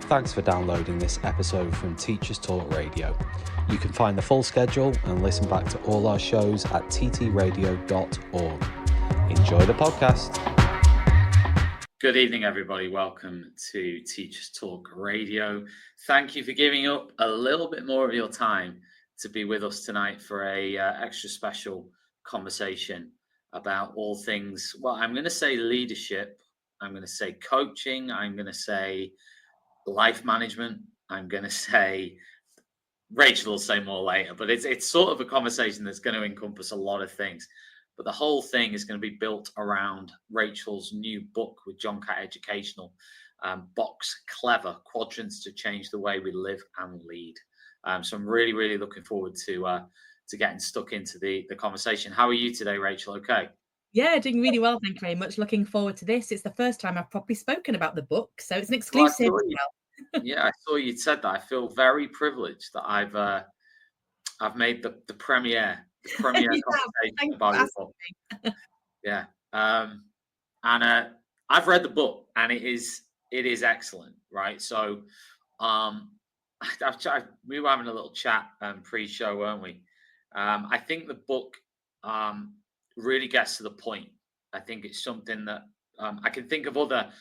Thanks for downloading this episode from Teachers Talk Radio. You can find the full schedule and listen back to all our shows at ttradio.org. Enjoy the podcast. Good evening, everybody. Welcome to Teachers Talk Radio. Thank you for giving up a little bit more of your time to be with us tonight for a extra special conversation about all things, well, I'm going to say leadership, I'm going to say coaching, I'm going to say life management, I'm going to say, Rachel will say more later, but it's sort of a conversation that's going to encompass a lot of things. But the whole thing is going to be built around Rachel's new book with John Catt Educational, Box Clever, Quadrants to Change the Way We Live and Lead. So I'm really, really looking forward to getting stuck into the conversation. How are you today, Rachel? Okay. Yeah, doing really well. Thank you very much. Looking forward to this. It's the first time I've properly spoken about the book, so it's an exclusive. Yeah, I saw you'd said that. I feel very privileged that I've made the premiere conversation about your book. Yeah, and I've read the book, and it is excellent, right? So, we were having a little chat pre-show, weren't we? I think the book really gets to the point. I think it's something that I can think of other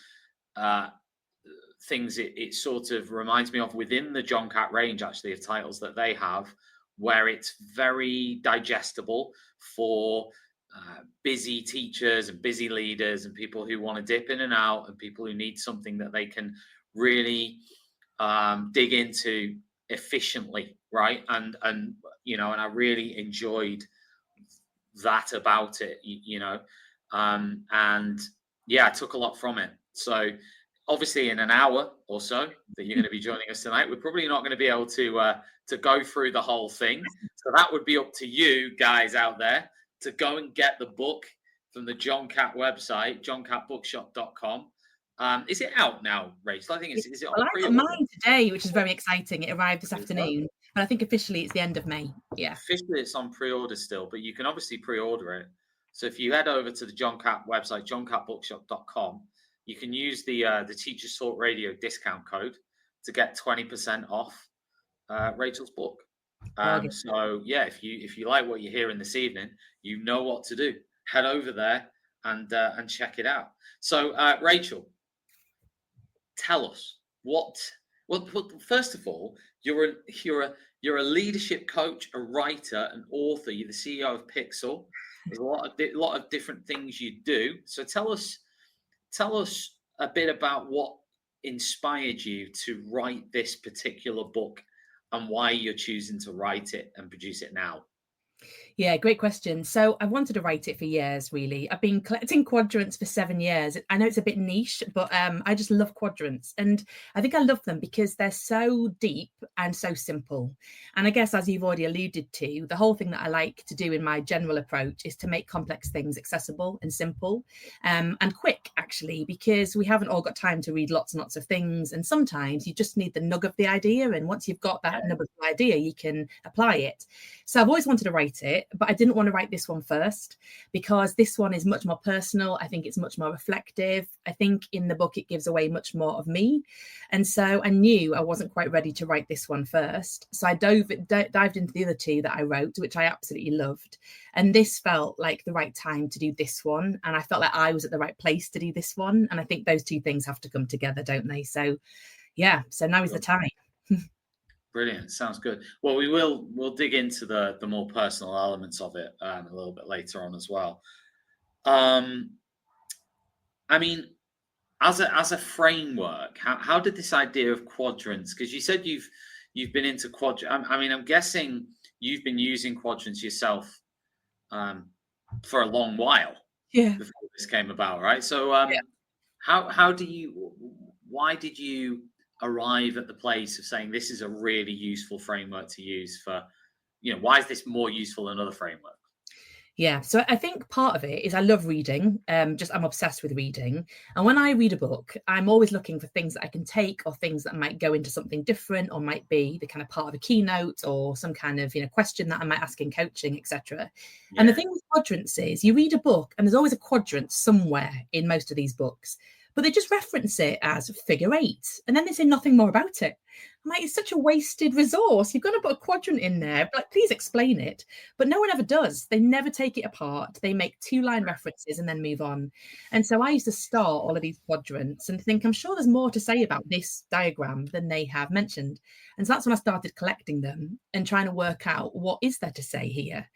things it sort of reminds me of within the John Catt range, actually, of titles that they have, where it's very digestible for busy teachers and busy leaders and people who want to dip in and out and people who need something that they can really dig into efficiently, right? And I really enjoyed that about it, and yeah, I took a lot from it. So obviously in an hour or so that you're going to be joining us tonight, we're probably not going to be able to go through the whole thing. So that would be up to you guys out there to go and get the book from the John Catt website, johncattbookshop.com. Is it out now, Rachel? I think is it on pre-order? I got mine today, which is very exciting. It arrived this afternoon, but I think officially it's the end of May. Yeah. Officially it's on pre-order still, but you can obviously pre-order it. So if you head over to the John Catt website, johncattbookshop.com, you can use the Teachers Talk Radio discount code to get 20% off Rachel's book. So yeah, if you like what you're hearing this evening, you know what to do. Head over there and check it out. So Rachel, tell us what. Well, first of all, you're a leadership coach, a writer, an author. You're the CEO of Pixel. There's a lot of different things you do. So tell us a bit about what inspired you to write this particular book and why you're choosing to write it and produce it now. Yeah, great question. So I wanted to write it for years, really. I've been collecting quadrants for 7 years. I know it's a bit niche, but I just love quadrants. And I think I love them because they're so deep and so simple. And I guess, as you've already alluded to, the whole thing that I like to do in my general approach is to make complex things accessible and simple and quick, actually, because we haven't all got time to read lots and lots of things. And sometimes you just need the nug of the idea. And once you've got that nug of the idea, you can apply it. So I've always wanted to write it, but I didn't want to write this one first because this one is much more personal. I think it's much more reflective. I think in the book, it gives away much more of me. And so I knew I wasn't quite ready to write this one first. So I dived into the other two that I wrote, which I absolutely loved. And this felt like the right time to do this one. And I felt like I was at the right place to do this one. And I think those two things have to come together, don't they? So yeah, so now is the time. Brilliant. Sounds good. Well, we'll dig into the more personal elements of it a little bit later on as well. I mean, as a framework, how did this idea of quadrants? Because you said you've been into quadrants. I mean, I'm guessing you've been using quadrants yourself for a long while. Yeah. Before this came about, right? So, why did you arrive at the place of saying this is a really useful framework to use for, why is this more useful than other frameworks? Yeah, so I think part of it is I love reading. I'm obsessed with reading. And when I read a book, I'm always looking for things that I can take or things that might go into something different or might be the kind of part of a keynote or some kind of, question that I might ask in coaching, etc. And the thing with quadrants is you read a book and there's always a quadrant somewhere in most of these books. but they just reference it as figure 8, and then they say nothing more about it. I'm like, it's such a wasted resource. You've got to put a quadrant in there, but like, please explain it. But no one ever does. They never take it apart. They make 2-line references and then move on. And so I used to start all of these quadrants and think, I'm sure there's more to say about this diagram than they have mentioned. And so that's when I started collecting them and trying to work out what is there to say here.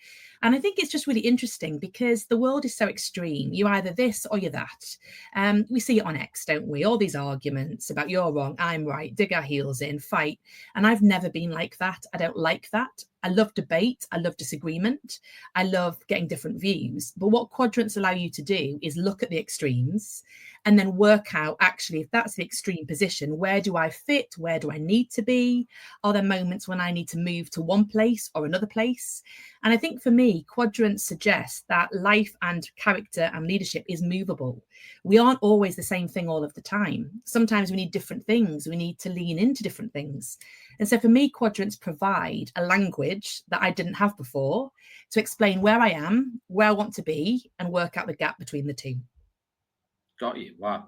And I think it's just really interesting because the world is so extreme. You're either this or you're that. We see it on X, don't we? All these arguments about you're wrong, I'm right, dig our heels in, fight. And I've never been like that. I don't like that. I love debate. I love disagreement. I love getting different views. But what quadrants allow you to do is look at the extremes and then work out, actually, if that's the extreme position, where do I fit? Where do I need to be? Are there moments when I need to move to one place or another place? And I think for me, quadrants suggest that life and character and leadership is movable. We aren't always the same thing all of the time. Sometimes we need different things. We need to lean into different things. And so for me, quadrants provide a language that I didn't have before to explain where I am, where I want to be, and work out the gap between the two. Got you. Wow.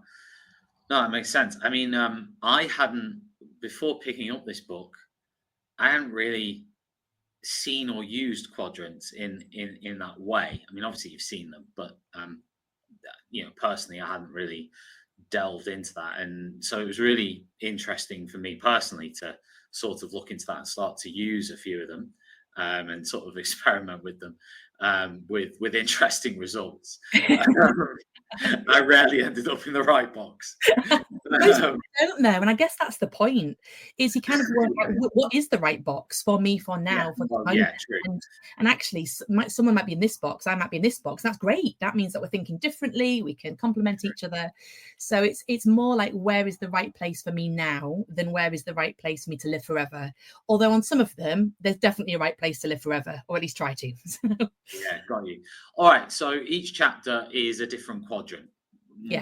No, that makes sense. I mean, I hadn't, before picking up this book, I hadn't really seen or used quadrants in that way. I mean, obviously you've seen them, but personally, I hadn't really delved into that. And so it was really interesting for me personally to sort of look into that and start to use a few of them and sort of experiment with them with interesting results. I rarely ended up in the right box. Don't know, and I guess that's the point. Is you kind of work out what is the right box for me for now, for the moment. And actually, someone might be in this box, I might be in this box. That's great. That means that we're thinking differently. We can complement each other. So it's more like, where is the right place for me now than where is the right place for me to live forever. Although on some of them, there's definitely a right place to live forever, or at least try to. Yeah, got you. All right. So each chapter is a different quadrant,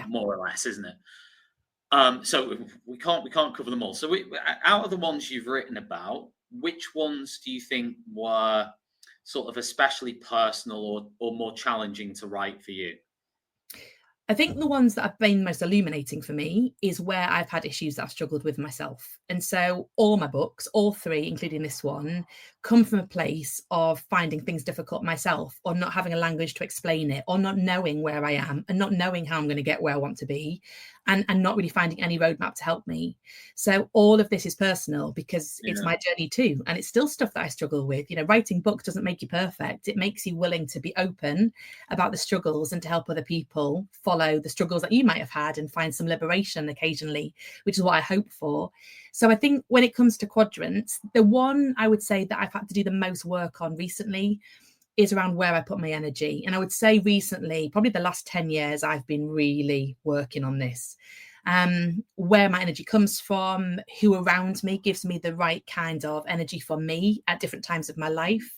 more or less, isn't it? So we can't cover them all. So out of the ones you've written about, which ones do you think were sort of especially personal or more challenging to write for you? I think the ones that have been most illuminating for me is where I've had issues that I've struggled with myself. And so all my books, all 3, including this one, come from a place of finding things difficult myself, or not having a language to explain it, or not knowing where I am and not knowing how I'm going to get where I want to be, and not really finding any roadmap to help me. So all of this is personal because it's my journey too. And it's still stuff that I struggle with. Writing books doesn't make you perfect. It makes you willing to be open about the struggles and to help other people follow the struggles that you might have had and find some liberation occasionally, which is what I hope for. So I think when it comes to quadrants, the one I would say that I've had to do the most work on recently is around where I put my energy. And I would say recently, probably the last 10 years, I've been really working on this. Where my energy comes from, who around me gives me the right kind of energy for me at different times of my life.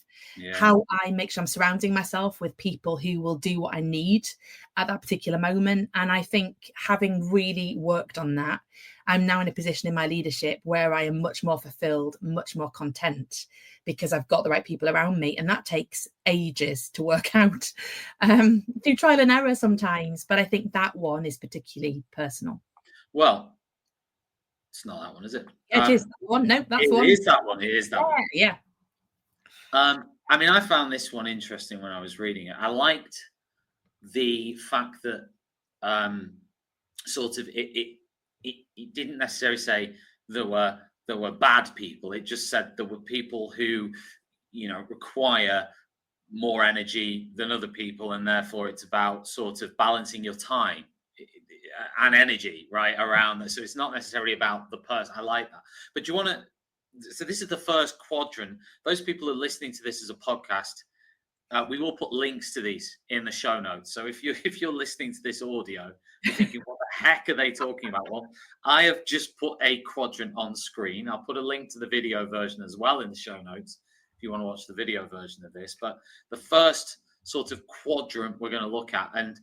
How I make sure I'm surrounding myself with people who will do what I need at that particular moment. And I think having really worked on that, I'm now in a position in my leadership where I am much more fulfilled, much more content, because I've got the right people around me. And that takes ages to work out through trial and error sometimes. But I think that one is particularly personal. Well, it's not that one, is it? It is that one. No, that's one. It is that one. It is that one. Yeah. I mean, I found this one interesting when I was reading it. I liked the fact that sort of it didn't necessarily say there were bad people. It just said there were people who, require more energy than other people, and therefore it's about sort of balancing your time and energy right around that. So it's not necessarily about the person. I like that. But do you want to? So this is the first quadrant. Those people who are listening to this as a podcast, we will put links to these in the show notes. So if you're listening to this audio, you're thinking, what the heck are they talking about? Well, I have just put a quadrant on screen. I'll put a link to the video version as well in the show notes if you want to watch the video version of this. But the first sort of quadrant we're going to look at, and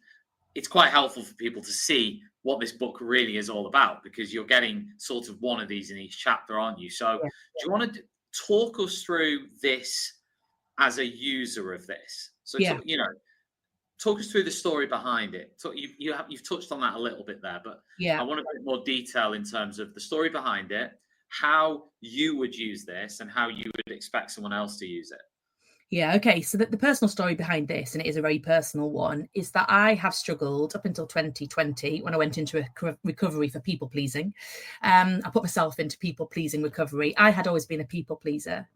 it's quite helpful for people to see what this book really is all about, because you're getting sort of one of these in each chapter, aren't you? So do you want to talk us through this as a user of this? So, talk us through the story behind it. So you've touched on that a little bit there, but I want a bit more detail in terms of the story behind it, how you would use this, and how you would expect someone else to use it. Yeah, okay. So the personal story behind this, and it is a very personal one, is that I have struggled up until 2020 when I went into a recovery for people pleasing. I put myself into people pleasing recovery. I had always been a people pleaser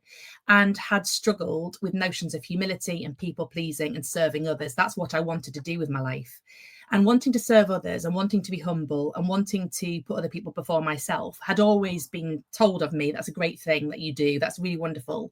and had struggled with notions of humility and people pleasing and serving others. That's what I wanted to do with my life. And wanting to serve others and wanting to be humble and wanting to put other people before myself had always been told of me. That's a great thing that you do. That's really wonderful.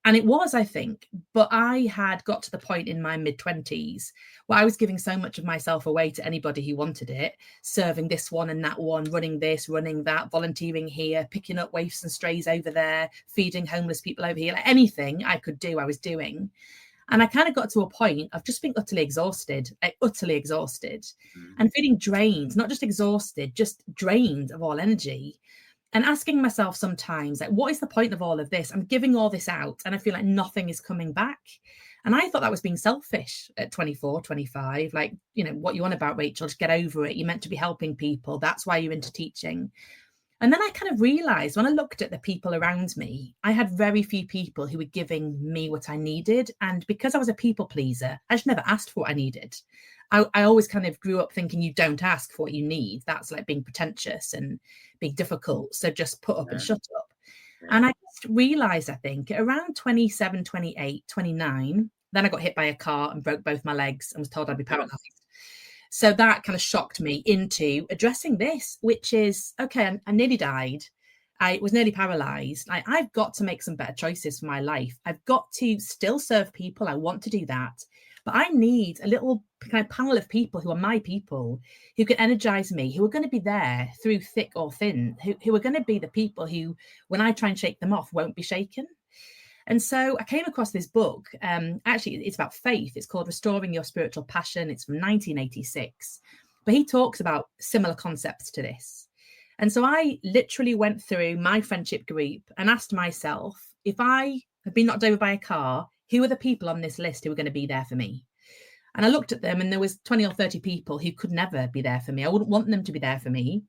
And it was, I think, but I had got to the point in my mid-20s where I was giving so much of myself away to anybody who wanted it, serving this one and that one, running this, running that, volunteering here, picking up waifs and strays over there, feeding homeless people over here, like anything I could do, I was doing. And I kind of got to a point of just being utterly exhausted and feeling drained, not just exhausted, just drained of all energy. And asking myself sometimes, like, what is the point of all of this? I'm giving all this out and I feel like nothing is coming back. And I thought that was being selfish at 24, 25. Like, what you want about, Rachel, just get over it. You're meant to be helping people. That's why you're into teaching. And then I kind of realized when I looked at the people around me, I had very few people who were giving me what I needed. And because I was a people pleaser, I just never asked for what I needed. I always kind of grew up thinking you don't ask for what you need. That's like being pretentious and being difficult. So just put up and shut up. Yeah. And I just realized, I think, around 27, 28, 29, then I got hit by a car and broke both my legs and was told I'd be paralyzed. So that kind of shocked me into addressing this, which is, okay, I nearly died. I was nearly paralyzed. I've got to make some better choices for my life. I've got to still serve people. I want to do that. But I need a little kind of panel of people who are my people, who can energize me, who are going to be there through thick or thin, who are going to be the people who, when I try and shake them off, won't be shaken. And so I came across this book. Actually, it's about faith. It's called Restoring Your Spiritual Passion. It's from 1986. But he talks about similar concepts to this. And so I literally went through my friendship group and asked myself, if I have been knocked over by a car, who are the people on this list who are going to be there for me? And I looked at them and there was 20 or 30 people who could never be there for me. I wouldn't want them to be there for me.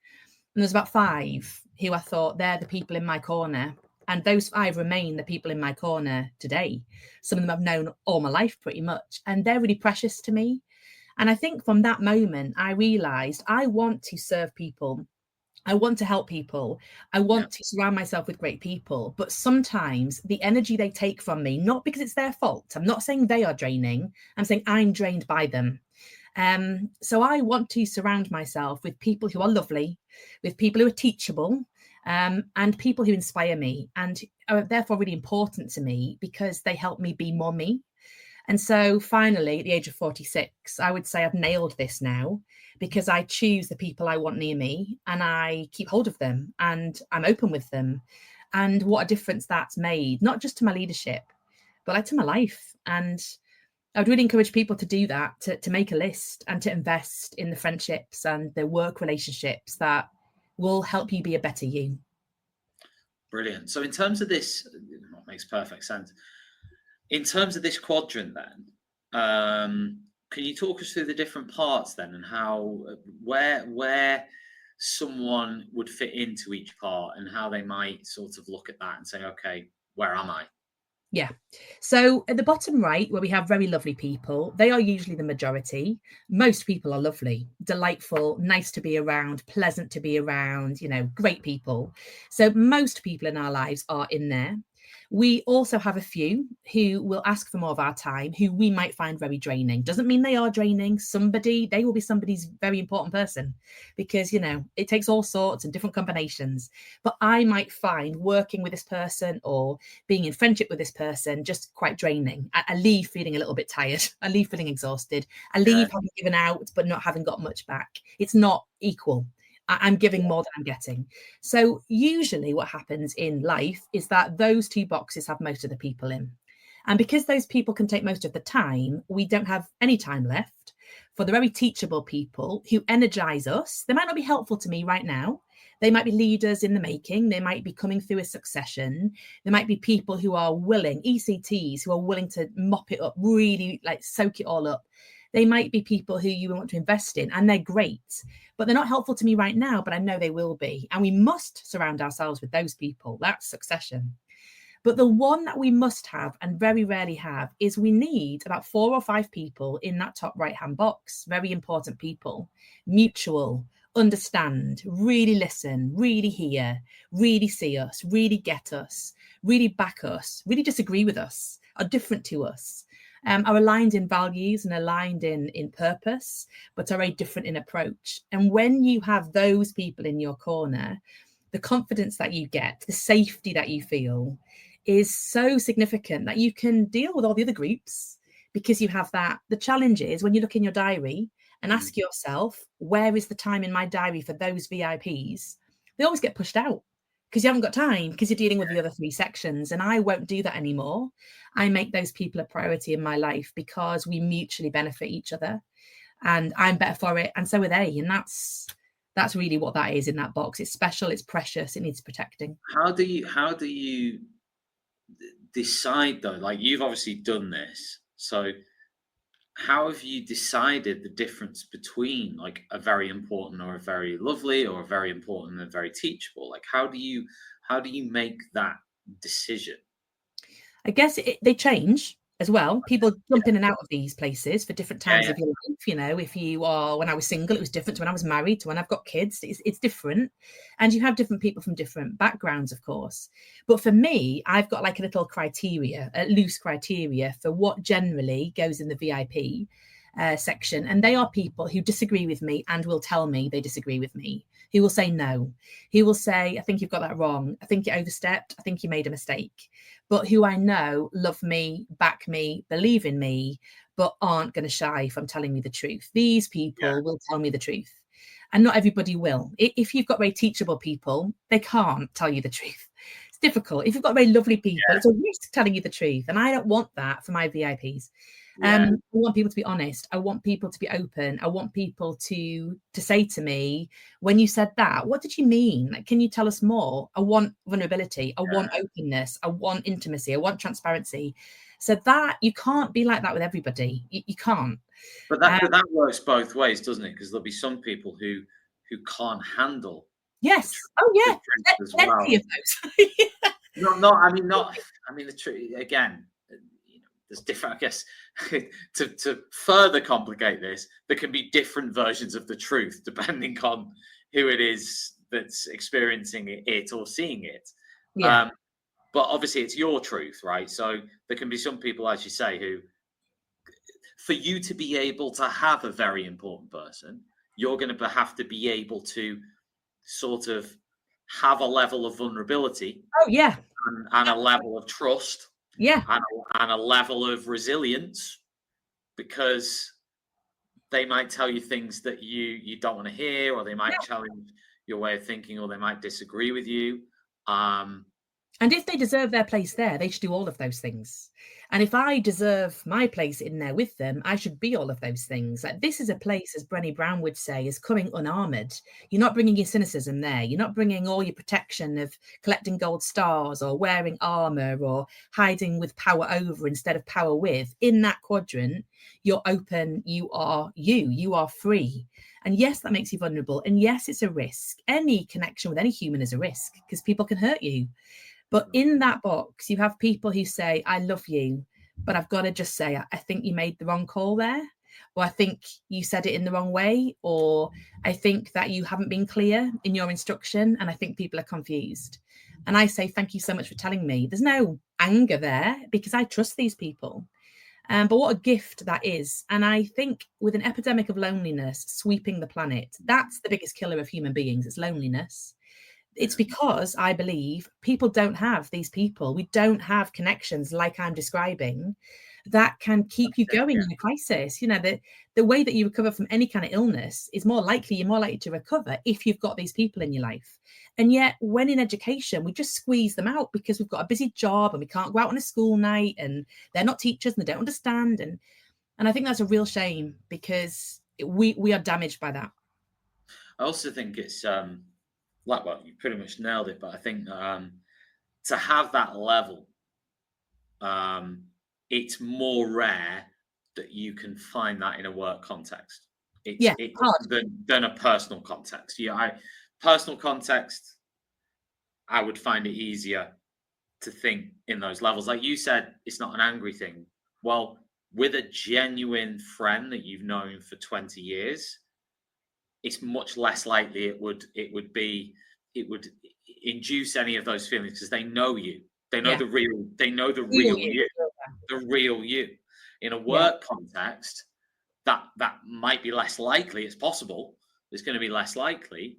And there's about 5 who I thought they're the people in my corner. And those 5 remain the people in my corner today. Some of them I've known all my life pretty much. And they're really precious to me. And I think from that moment, I realized I want to serve people. I want to help people. I want to surround myself with great people. But sometimes the energy they take from me, not because it's their fault. I'm not saying they are draining. I'm saying I'm drained by them. So I want to surround myself with people who are lovely, with people who are teachable, and people who inspire me and are therefore really important to me because they help me be more me. And so finally, at the age of 46, I would say I've nailed this now because I choose the people I want near me and I keep hold of them and I'm open with them. And what a difference that's made, not just to my leadership, but like to my life. And I would really encourage people to do that, to make a list and to invest in the friendships and the work relationships that will help you be a better you. Brilliant. So in terms of this, that makes perfect sense. In terms of this quadrant then, can you talk us through the different parts then and how, where someone would fit into each part and how they might sort of look at that and say, okay, where am I? Yeah. So at the bottom right, where we have very lovely people, they are usually the majority. Most people are lovely, delightful, nice to be around, pleasant to be around, great people. So most people in our lives are in there. We also have a few who will ask for more of our time, who we might find very draining. Doesn't mean they are draining. They will be somebody's very important person because, it takes all sorts and different combinations. But I might find working with this person or being in friendship with this person just quite draining. I leave feeling a little bit tired. I leave feeling exhausted. I leave having given out, but not having got much back. It's not equal. I'm giving more than I'm getting. So usually what happens in life is that those 2 boxes have most of the people in. And because those people can take most of the time, we don't have any time left for the very teachable people who energize us. They might not be helpful to me right now. They might be leaders in the making. They might be coming through a succession. There might be people who are willing, ECTs, who are willing to mop it up, really like soak it all up. They might be people who you want to invest in, and they're great, but they're not helpful to me right now, but I know they will be. And we must surround ourselves with those people. That's succession. But the one that we must have and very rarely have is we need about 4 or 5 people in that top right-hand box. Very important people. Mutual, understand, really listen, really hear, really see us, really get us, really back us, really disagree with us, are different to us, are aligned in values and aligned in purpose, but are very different in approach. And when you have those people in your corner, the confidence that you get, the safety that you feel is so significant that you can deal with all the other groups because you have that. The challenge is when you look in your diary and ask yourself, where is the time in my diary for those VIPs? They always get pushed out because you haven't got time because you're dealing with the other 3 sections. And I won't do that anymore. I make those people a priority in my life because we mutually benefit each other and I'm better for it. And so are they. And that's really what that is in that box. It's special, it's precious, it needs protecting. How do you decide though? Like, you've obviously done this, so how have you decided the difference between like a very important or a very lovely or a very important and a very teachable? Like, how do you make that decision? I guess they change as well. People jump in and out of these places for different times of your life. You know, if you are, when I was single, it was different to when I was married, to when I've got kids. It's different. And you have different people from different backgrounds, of course. But for me, I've got like a little criteria, a loose criteria for what generally goes in the VIP section. And they are people who disagree with me and will tell me they disagree with me. He will say no. He will say, I think you've got that wrong. I think you overstepped. I think you made a mistake. But who I know love me, back me, believe in me, but aren't going to shy from telling me the truth. These people will tell me the truth. And not everybody will. If you've got very teachable people, they can't tell you the truth. It's difficult. If you've got very lovely people, it's a risk telling you the truth. And I don't want that for my VIPs. I want people to be honest. I want people to be open. I want people to say to me, when you said that, what did you mean? Like, can you tell us more? I want vulnerability. I want openness. I want intimacy. I want transparency. So that you can't be like that with everybody. You can't. But that works both ways, doesn't it? Because there'll be some people who can't handle. Yes. Oh yeah. As well. Plenty of those. I mean, the truth again. There's different, I guess, to further complicate this, there can be different versions of the truth depending on who it is that's experiencing it or seeing it. Yeah. But obviously it's your truth, right? So there can be some people, as you say, who, for you to be able to have a very important person, you're going to have to be able to sort of have a level of vulnerability. Oh, yeah. And a level of trust. Yeah. And a level of resilience, because they might tell you things that you don't want to hear, or they might challenge your way of thinking, or they might disagree with you. And if they deserve their place there, they should do all of those things. And if I deserve my place in there with them, I should be all of those things. Like, this is a place, as Brené Brown would say, is coming unarmored. You're not bringing your cynicism there. You're not bringing all your protection of collecting gold stars or wearing armor or hiding with power over instead of power with. In that quadrant, you're open. You are free. And yes, that makes you vulnerable. And yes, it's a risk. Any connection with any human is a risk because people can hurt you. But in that box, you have people who say, I love you, but I've got to just say, I think you made the wrong call there, or I think you said it in the wrong way, or I think that you haven't been clear in your instruction, and I think people are confused. And I say, thank you so much for telling me. There's no anger there because I trust these people. But what a gift that is. And I think with an epidemic of loneliness sweeping the planet, that's the biggest killer of human beings. It's loneliness. It's because I believe people don't have these people. We don't have connections like I'm describing that can keep you going in a crisis. You know, the way that you recover from any kind of illness is you're more likely to recover if you've got these people in your life. And yet when in education, we just squeeze them out because we've got a busy job and we can't go out on a school night and they're not teachers and they don't understand. And I think that's a real shame because we are damaged by that. I also think it's well, you pretty much nailed it, but I think to have that level, it's more rare that you can find that in a work context. It's hard. than a personal context. Personal context, I would find it easier to think in those levels. Like you said, it's not an angry thing. Well, with a genuine friend that you've known for 20 years, it's much less likely it would induce any of those feelings, because they know you. They know the real you. In a work context, that might be less likely. It's possible. It's going to be less likely.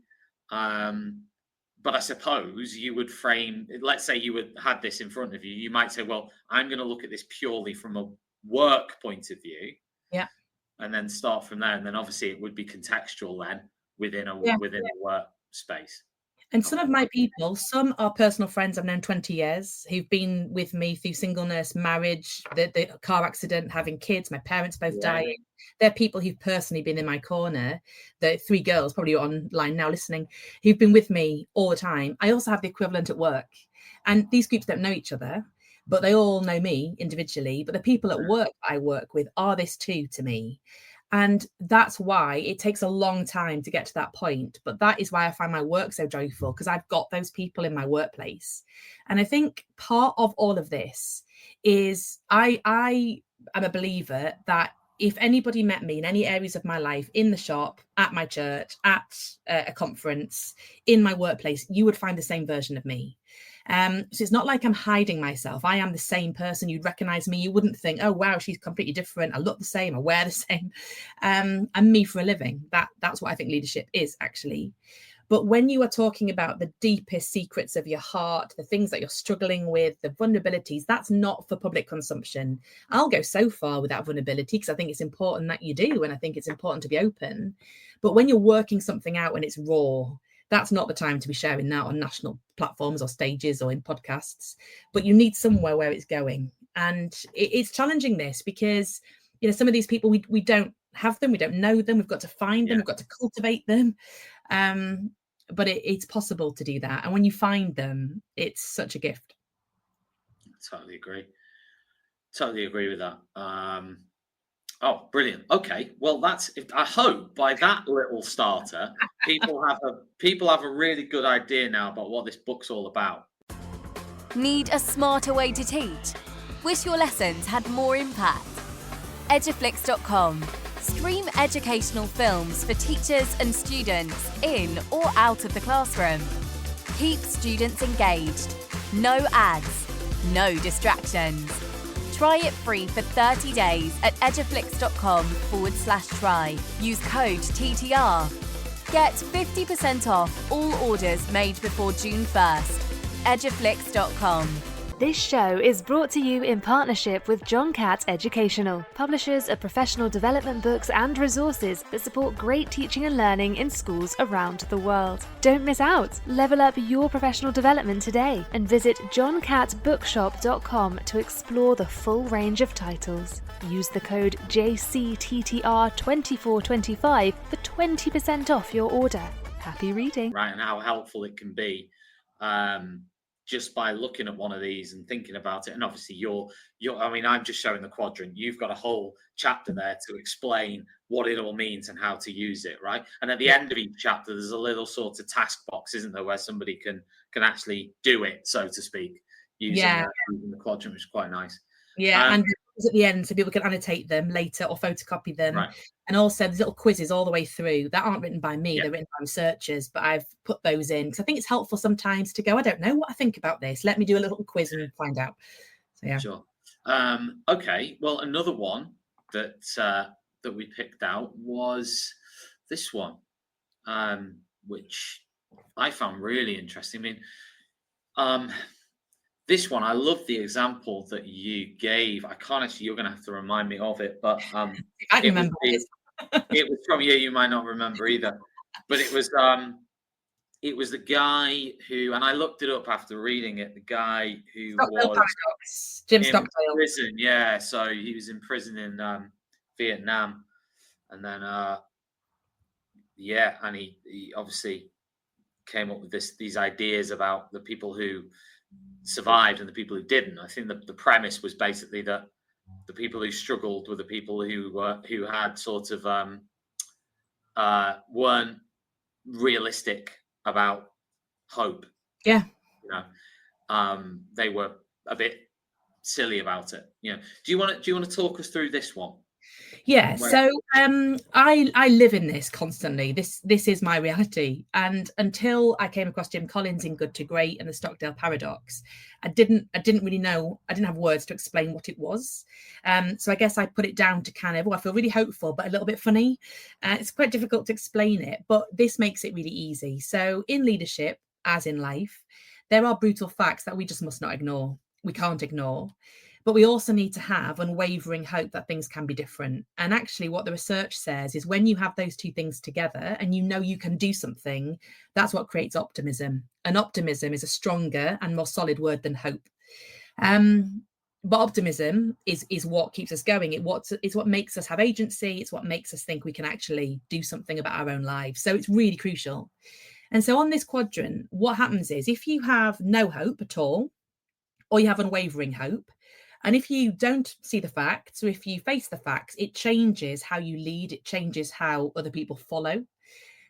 But I suppose you would frame, let's say you had this in front of you, you might say, well, I'm going to look at this purely from a work point of view. Yeah. And then start from there. And then obviously it would be contextual then within a work space. And some of my people, some are personal friends I've known 20 years, who've been with me through singleness, marriage, the car accident, having kids, my parents both dying. They're people who've personally been in my corner. The 3 girls probably online now listening, who've been with me all the time. I also have the equivalent at work. And these groups don't know each other, but they all know me individually. But the people at work I work with are this too to me. And that's why it takes a long time to get to that point. But that is why I find my work so joyful, because I've got those people in my workplace. And I think part of all of this is I am a believer that if anybody met me in any areas of my life, in the shop, at my church, at a conference, in my workplace, you would find the same version of me. So it's not like I'm hiding myself. I am the same person. You'd recognize me. You wouldn't think, oh, wow, she's completely different. I look the same. I wear the same. I'm me for a living. That's what I think leadership is, actually. But when you are talking about the deepest secrets of your heart, the things that you're struggling with, the vulnerabilities, that's not for public consumption. I'll go so far with that vulnerability because I think it's important that you do. And I think it's important to be open. But when you're working something out and it's raw, that's not the time to be sharing that on national platforms or stages or in podcasts. But you need somewhere where it's going. And it's challenging this because, some of these people, we don't have them. We don't know them. We've got to find them. We've got to cultivate them. But it's possible to do that. And when you find them, it's such a gift. Totally agree with that. Oh, brilliant. Okay. Well, I hope by that little starter, people have a really good idea now about what this book's all about. Need a smarter way to teach? Wish your lessons had more impact? Eduflix.com. Stream educational films for teachers and students in or out of the classroom. Keep students engaged. No ads. No distractions. Try it free for 30 days at eduflix.com/try. Use code TTR. Get 50% off all orders made before June 1st. eduflix.com. This show is brought to you in partnership with John Catt Educational, publishers of professional development books and resources that support great teaching and learning in schools around the world. Don't miss out. Level up your professional development today and visit johncattbookshop.com to explore the full range of titles. Use the code JCTTR2425 for 20% off your order. Happy reading. Right, and how helpful it can be. Just by looking at one of these and thinking about it. And obviously I'm just showing the quadrant. You've got a whole chapter there to explain what it all means and how to use it, right? And at the end of each chapter, there's a little sort of task box, isn't there, where somebody can actually do it, so to speak, using the quadrant, which is quite nice. Yeah, and at the end, so people can annotate them later or photocopy them. Right. And also there's little quizzes all the way through that aren't written by me, they're written by researchers, but I've put those in because I think it's helpful sometimes to go, I don't know what I think about this. Let me do a little quiz and find out. So yeah. Sure. Okay. Well, another one that we picked out was this one, which I found really interesting. I mean, this one, I love the example that you gave. I can't actually, you're going to have to remind me of it, but I remember it was from you. You might not remember either, but it was the guy who, and I looked it up after reading it, the guy who was Jim in Stockdale. prison. Yeah. So he was in prison in Vietnam. And then, and he obviously came up with these ideas about the people who survived and the people who didn't. I think the premise was basically that The people who struggled were the people who had sort of weren't realistic about hope. Yeah. You know, they were a bit silly about it. You know, do you want to talk us through this one? Yeah, so I live in this constantly. This is my reality. And until I came across Jim Collins in Good to Great and the Stockdale Paradox, I didn't really know. I didn't have words to explain what it was. So I guess I put it down to kind of, I feel really hopeful, but a little bit funny. It's quite difficult to explain it, but this makes it really easy. So in leadership, as in life, there are brutal facts that we just must not ignore. We can't ignore. But we also need to have unwavering hope that things can be different. And actually, what the research says is when you have those two things together and you know you can do something, that's what creates optimism. And optimism is a stronger and more solid word than hope. But optimism is what keeps us going. It's what makes us have agency. It's what makes us think we can actually do something about our own lives. So it's really crucial. And so on this quadrant, what happens is if you have no hope at all, or you have unwavering hope, and if you don't see the facts, or if you face the facts, it changes how you lead. It changes how other people follow.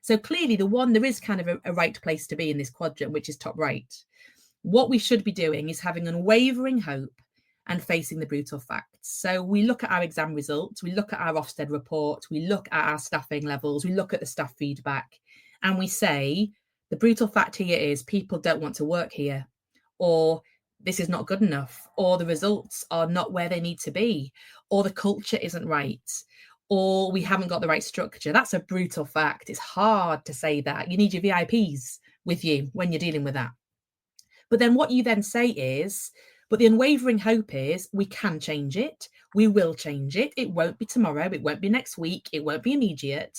So clearly there is kind of a right place to be in this quadrant, which is top right. What we should be doing is having unwavering hope and facing the brutal facts. So we look at our exam results, we look at our Ofsted report, we look at our staffing levels, we look at the staff feedback, and we say, the brutal fact here is people don't want to work here, or this is not good enough, or the results are not where they need to be, or the culture isn't right, or we haven't got the right structure. That's a brutal fact. It's hard to say that. You need your VIPs with you when you're dealing with that. But then what you then say is, but the unwavering hope is we can change it. We will change it. It won't be tomorrow. It won't be next week. It won't be immediate.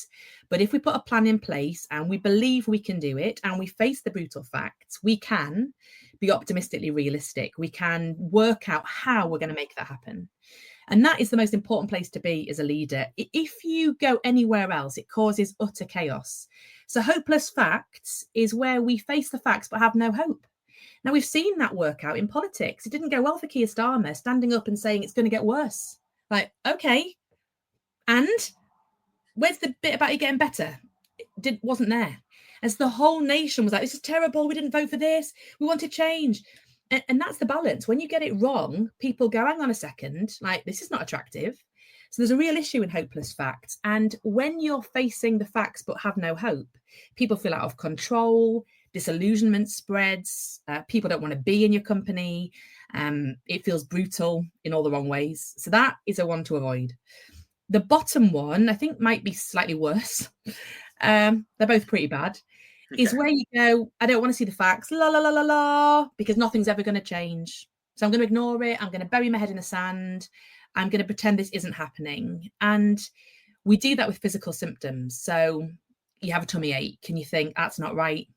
But if we put a plan in place and we believe we can do it and we face the brutal facts, we can be optimistically realistic. We can work out how we're going to make that happen. And that is the most important place to be as a leader. If you go anywhere else, it causes utter chaos. So hopeless facts is where we face the facts but have no hope. Now, we've seen that work out in politics. It didn't go well for Keir Starmer standing up and saying it's going to get worse. Like, okay, and where's the bit about it getting better? It wasn't there. As the whole nation was like, this is terrible. We didn't vote for this. We want to change. And that's the balance. When you get it wrong, people go, hang on a second, like, this is not attractive. So there's a real issue in hopeless facts. And when you're facing the facts but have no hope, people feel out of control, disillusionment spreads, people don't want to be in your company. It feels brutal in all the wrong ways. So that is a one to avoid. The bottom one, I think, might be slightly worse. They're both pretty bad. Okay. Is where you go, I don't want to see the facts, la, la, la, la, la, because nothing's ever going to change. So I'm going to ignore it. I'm going to bury my head in the sand. I'm going to pretend this isn't happening. And we do that with physical symptoms. So you have a tummy ache and you think, that's not right.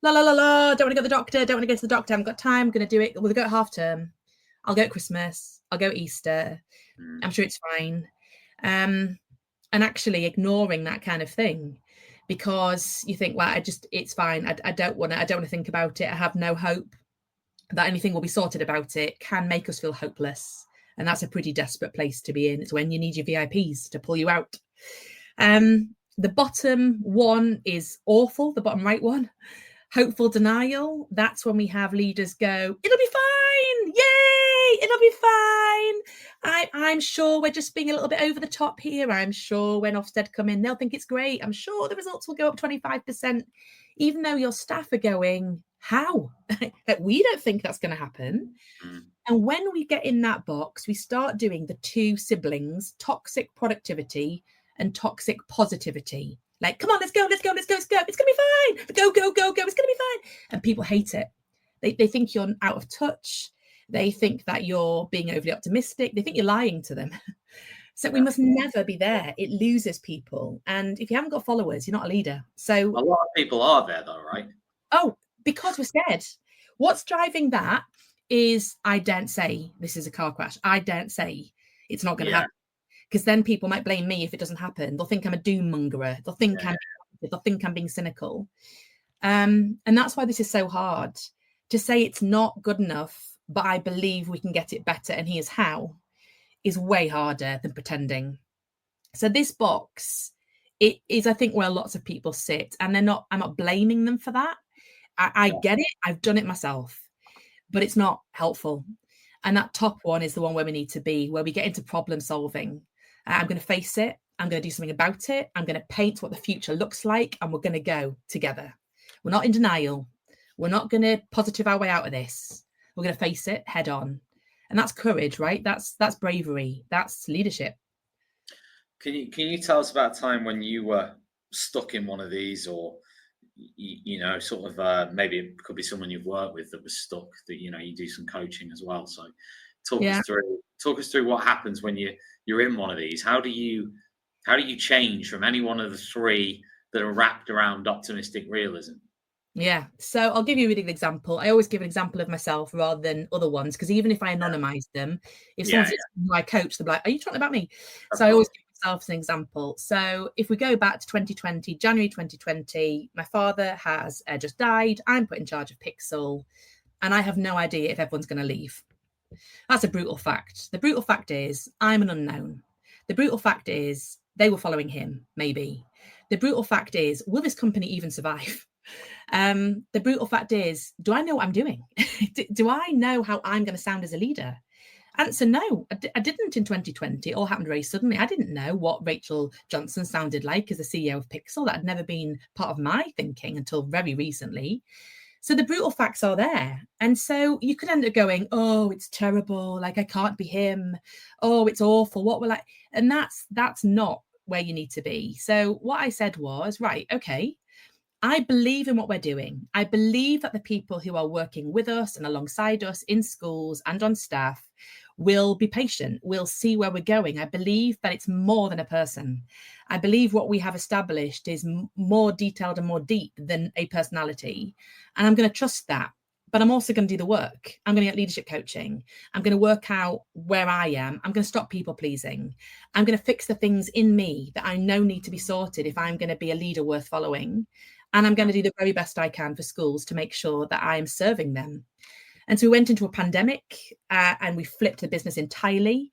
La, la, la, la, don't want to go to the doctor. Don't want to go to the doctor. I haven't got time. I'm going to do it. We'll go at half term. I'll go at Christmas. I'll go at Easter. I'm sure it's fine. And actually ignoring that kind of thing because you think, well, it's fine. I don't want to think about it. I have no hope that anything will be sorted about it can make us feel hopeless. And that's a pretty desperate place to be in. It's when you need your VIPs to pull you out. The bottom one is awful, the bottom right one. Hopeful denial. That's when we have leaders go, it'll be fine. Yay, it'll be fine. I'm sure we're just being a little bit over the top here. I'm sure when Ofsted come in, they'll think it's great. I'm sure the results will go up 25%, even though your staff are going, how? We don't think that's going to happen. And when we get in that box, we start doing the two siblings, toxic productivity and toxic positivity. Like, come on, let's go. It's going to be fine. Go. It's going to be fine. And people hate it. They think you're out of touch. They think that you're being overly optimistic. They think you're lying to them. So we must never be there. It loses people. And if you haven't got followers, you're not a leader. So a lot of people are there though, right? Oh, because we're scared. What's driving that is I daren't say this is a car crash. I daren't say it's not going to happen. Because then people might blame me if it doesn't happen. They'll think I'm a doom mongerer. They'll think I'm being cynical. And that's why this is so hard to say it's not good enough, but I believe we can get it better. And here's how. is way harder than pretending. So this box, it is, I think, where lots of people sit, and I'm not blaming them for that. I get it. I've done it myself, but it's not helpful. And that top one is the one where we need to be, where we get into problem solving. I'm going to face it. I'm going to do something about it. I'm going to paint what the future looks like, and we're going to go together. We're not in denial. We're not going to positive our way out of this. We're going to face it head on. And that's courage, right? That's bravery. That's leadership. Can you tell us about a time when you were stuck in one of these, or sort of maybe it could be someone you've worked with that was stuck, that you do some coaching as well. So talk us through what happens when you're in one of these. How do you change from any one of the three that are wrapped around optimistic realism? Yeah. So I'll give you a really good example. I always give an example of myself rather than other ones, because even if I anonymize them, if someone's my coach, they'll be like, are you talking about me? So I always give myself as an example. So if we go back to 2020, January 2020, my father has just died. I'm put in charge of Pixel, and I have no idea if everyone's going to leave. That's a brutal fact. The brutal fact is I'm an unknown. The brutal fact is they were following him, maybe. The brutal fact is, will this company even survive? The brutal fact is, do I know what I'm doing? Do I know how I'm going to sound as a leader? Answer, no, I didn't in 2020. It all happened very suddenly. I didn't know what Rachel Johnson sounded like as the CEO of Pixel. That had never been part of my thinking until very recently. So the brutal facts are there. And so you could end up going, oh, it's terrible. Like, I can't be him. Oh, it's awful. What will I? And that's not where you need to be. So what I said was, right, okay, I believe in what we're doing. I believe that the people who are working with us and alongside us in schools and on staff will be patient. We'll see where we're going. I believe that it's more than a person. I believe what we have established is more detailed and more deep than a personality. And I'm going to trust that. But I'm also going to do the work. I'm going to get leadership coaching. I'm going to work out where I am. I'm going to stop people pleasing. I'm going to fix the things in me that I know need to be sorted if I'm going to be a leader worth following. And I'm going to do the very best I can for schools to make sure that I am serving them. And so we went into a pandemic and we flipped the business entirely.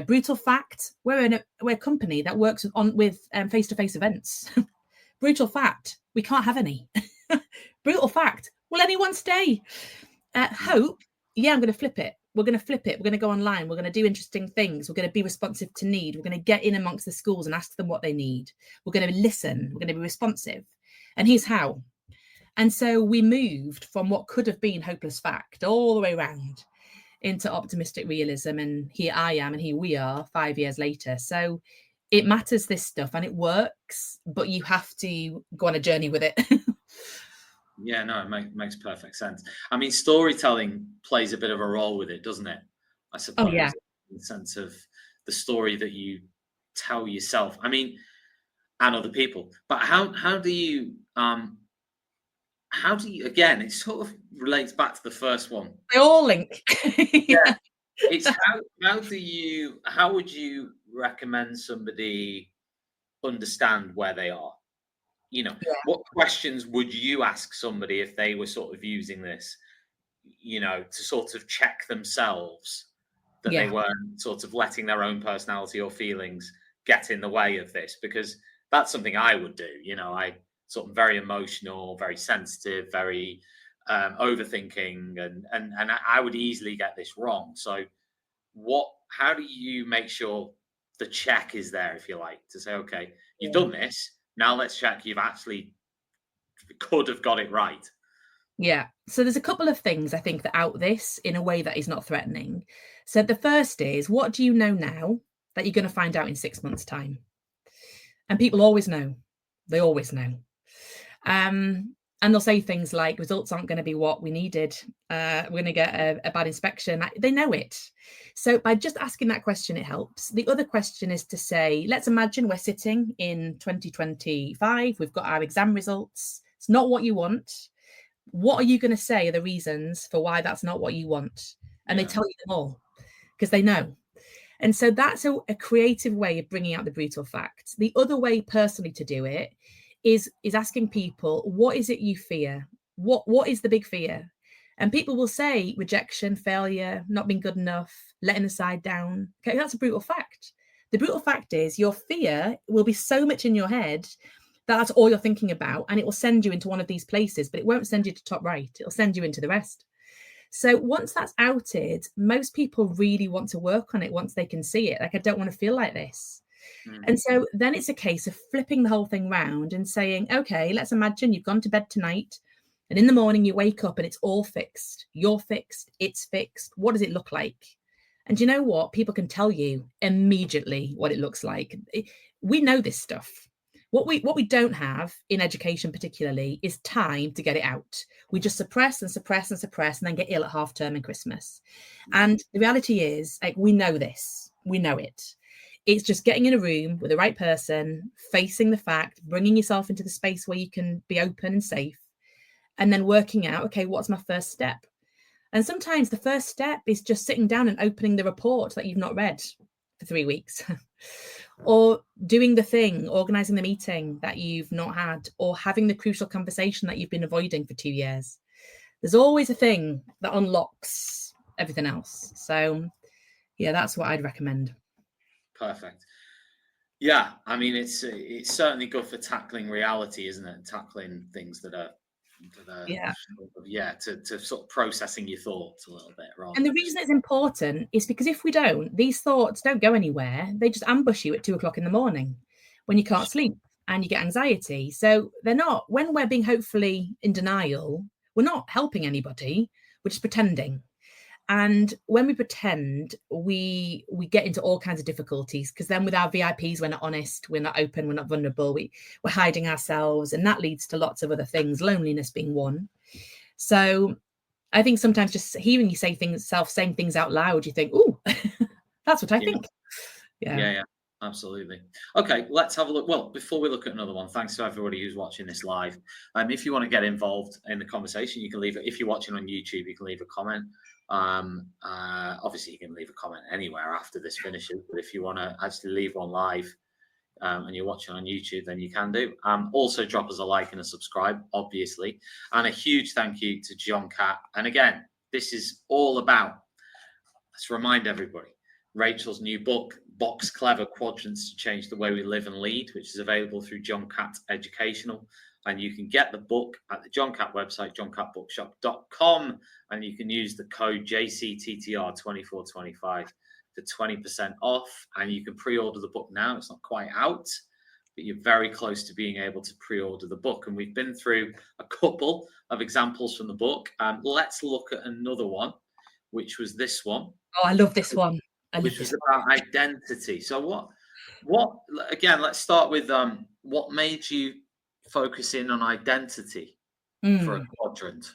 Brutal fact, we're a company that works with face-to-face events. Brutal fact, we can't have any. Brutal fact, will anyone stay? Hope, I'm going to flip it. We're going to flip it. We're going to go online. We're going to do interesting things. We're going to be responsive to need. We're going to get in amongst the schools and ask them what they need. We're going to listen. We're going to be responsive. And here's how. And so we moved from what could have been hopeless fact all the way around into optimistic realism. And here I am and here we are 5 years later. So it matters, this stuff, and it works, but you have to go on a journey with it. Yeah, no, it makes perfect sense. I mean, storytelling plays a bit of a role with it, doesn't it? I suppose, in the sense of the story that you tell yourself. I mean, and other people. But how do you again, it sort of relates back to the first one. They all link. Yeah. It's how would you recommend somebody understand where they are? What questions would you ask somebody if they were sort of using this, to sort of check themselves that they weren't sort of letting their own personality or feelings get in the way of this? Because that's something I would do. I sort of very emotional, very sensitive, very overthinking, and I would easily get this wrong. So how do you make sure the check is there, if you like, to say, okay, you've done this, now let's check you've actually could have got it right? Yeah. So there's a couple of things I think that out this in a way that is not threatening. So the first is, what do you know now that you're going to find out in 6 months' time? And people always know. They always know. And they'll say things like, results aren't going to be what we needed. We're going to get a bad inspection. They know it. So by just asking that question, it helps. The other question is to say, let's imagine we're sitting in 2025. We've got our exam results. It's not what you want. What are you going to say are the reasons for why that's not what you want? And they tell you them all because they know. And so that's a creative way of bringing out the brutal facts. The other way personally to do it is asking people, what is it you fear? What is the big fear? And people will say rejection, failure, not being good enough, letting the side down. Okay, that's a brutal fact. The brutal fact is your fear will be so much in your head that that's all you're thinking about, and it will send you into one of these places, but it won't send you to top right. It'll send you into the rest. So once that's outed, most people really want to work on it once they can see it. Like, I don't want to feel like this. And so then it's a case of flipping the whole thing round and saying, okay, let's imagine you've gone to bed tonight and in the morning you wake up and it's all fixed. You're fixed. It's fixed. What does it look like? And you know what? People can tell you immediately what it looks like. We know this stuff. What we don't have in education particularly is time to get it out. We just suppress and suppress and suppress and then get ill at half term and Christmas. And the reality is, like, we know this. We know it. It's just getting in a room with the right person, facing the fact, bringing yourself into the space where you can be open and safe, and then working out, okay, what's my first step? And sometimes the first step is just sitting down and opening the report that you've not read for 3 weeks, or doing the thing, organizing the meeting that you've not had, or having the crucial conversation that you've been avoiding for 2 years. There's always a thing that unlocks everything else. So yeah, that's what I'd recommend. Perfect. Yeah, I mean, it's certainly good for tackling reality, isn't it? Tackling things that are to sort of processing your thoughts a little bit. And the reason it's important is because if we don't, these thoughts don't go anywhere. They just ambush you at 2 o'clock in the morning when you can't sleep and you get anxiety. So they're not, when we're being hopefully in denial, we're not helping anybody, we're just pretending. And when we pretend, we get into all kinds of difficulties, because then with our VIPs, we're not honest, we're not open, we're not vulnerable, we're hiding ourselves, and that leads to lots of other things, loneliness being one. So I think sometimes just hearing you say things, saying things out loud, you think, "Ooh, that's what I think." Yeah, absolutely. Okay, let's have a look. Well, before we look at another one, thanks to everybody who's watching this live. If you want to get involved in the conversation, you can leave it. If you're watching on YouTube, you can leave a comment. Obviously you can leave a comment anywhere after this finishes, but if you want to actually leave one live and you're watching on YouTube, then you can do. Also drop us a like and a subscribe, obviously, and a huge thank you to John Catt. And again, this is all about, let's remind everybody, Rachel's new book, Box Clever: Quadrants to Change the Way We Live and Lead, which is available through John Catt Educational. And you can get the book at the John Catt website, johncattbookshop.com, and you can use the code JCTTR2425 for 20% off. And you can pre-order the book now. It's not quite out, but you're very close to being able to pre-order the book. And we've been through a couple of examples from the book. Let's look at another one, which was this one. Oh, I love this one. Which was about identity. So what? Again, let's start with what made you focus in on identity for a quadrant?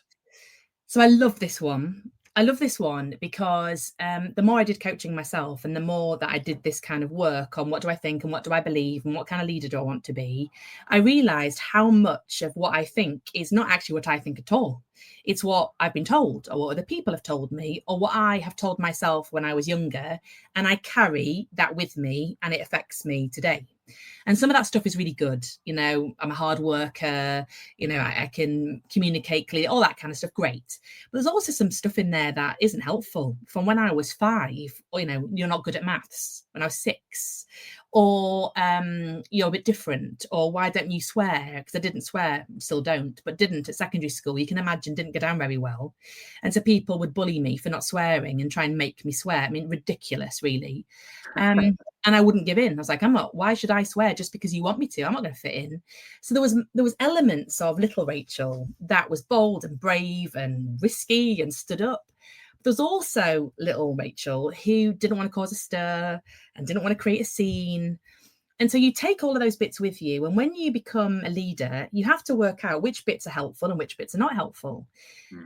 So I love this one. I love this one because the more I did coaching myself and the more that I did this kind of work on what do I think and what do I believe and what kind of leader do I want to be, I realized how much of what I think is not actually what I think at all. It's what I've been told, or what other people have told me, or what I have told myself when I was younger. And I carry that with me and it affects me today. And some of that stuff is really good. You know, I'm a hard worker, you know, I can communicate clearly, all that kind of stuff. Great. But there's also some stuff in there that isn't helpful from when I was 5, or, you know, you're not good at maths when I was 6, or you're a bit different, or why don't you swear? Because I didn't swear, still don't, but didn't at secondary school. You can imagine didn't go down very well. And so people would bully me for not swearing and try and make me swear. I mean, ridiculous, really. And I wouldn't give in. I was like, why should I swear just because you want me to? I'm not going to fit in. So there was elements of little Rachel that was bold and brave and risky and stood up. There's also little Rachel who didn't want to cause a stir and didn't want to create a scene. And so you take all of those bits with you. And when you become a leader, you have to work out which bits are helpful and which bits are not helpful.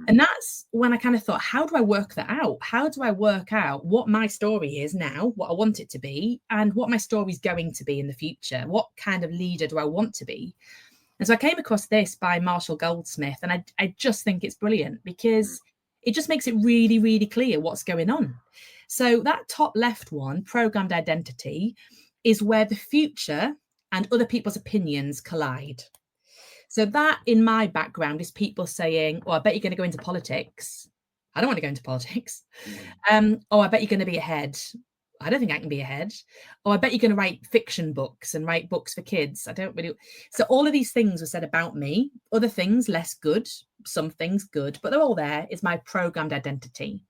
And that's when I kind of thought, how do I work that out? How do I work out what my story is now, what I want it to be, and what my story is going to be in the future? What kind of leader do I want to be? And so I came across this by Marshall Goldsmith, and I just think it's brilliant because it just makes it really, really clear what's going on. So that top left one, programmed identity, is where the future and other people's opinions collide. So that in my background is people saying, oh, I bet you're going to go into politics. I don't want to go into politics. Oh, I bet you're going to be ahead. I don't think I can be ahead. Oh, I bet you're going to write fiction books and write books for kids. I don't really. So all of these things were said about me. Other things less good, some things good, but they're all there. It's my programmed identity.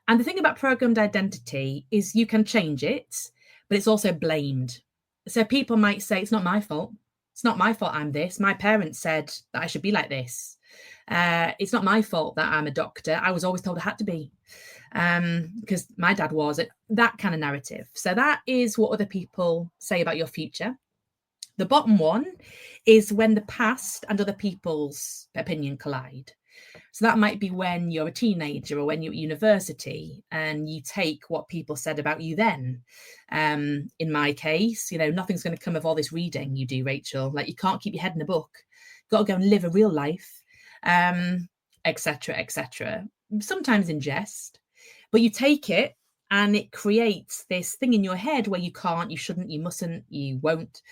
And the thing about programmed identity is you can change it, but it's also blamed. So people might say, it's not my fault. It's not my fault I'm this. My parents said that I should be like this. It's not my fault that I'm a doctor. I was always told I had to be because my dad was. That kind of narrative. So that is what other people say about your future. The bottom one is when the past and other people's opinion collide. So that might be when you're a teenager or when you're at university and you take what people said about you then. In my case, nothing's going to come of all this reading you do, Rachel. Like, you can't keep your head in a book. You've got to go and live a real life, etc., etc. Sometimes in jest, but you take it and it creates this thing in your head where you can't, you shouldn't, you mustn't, you won't.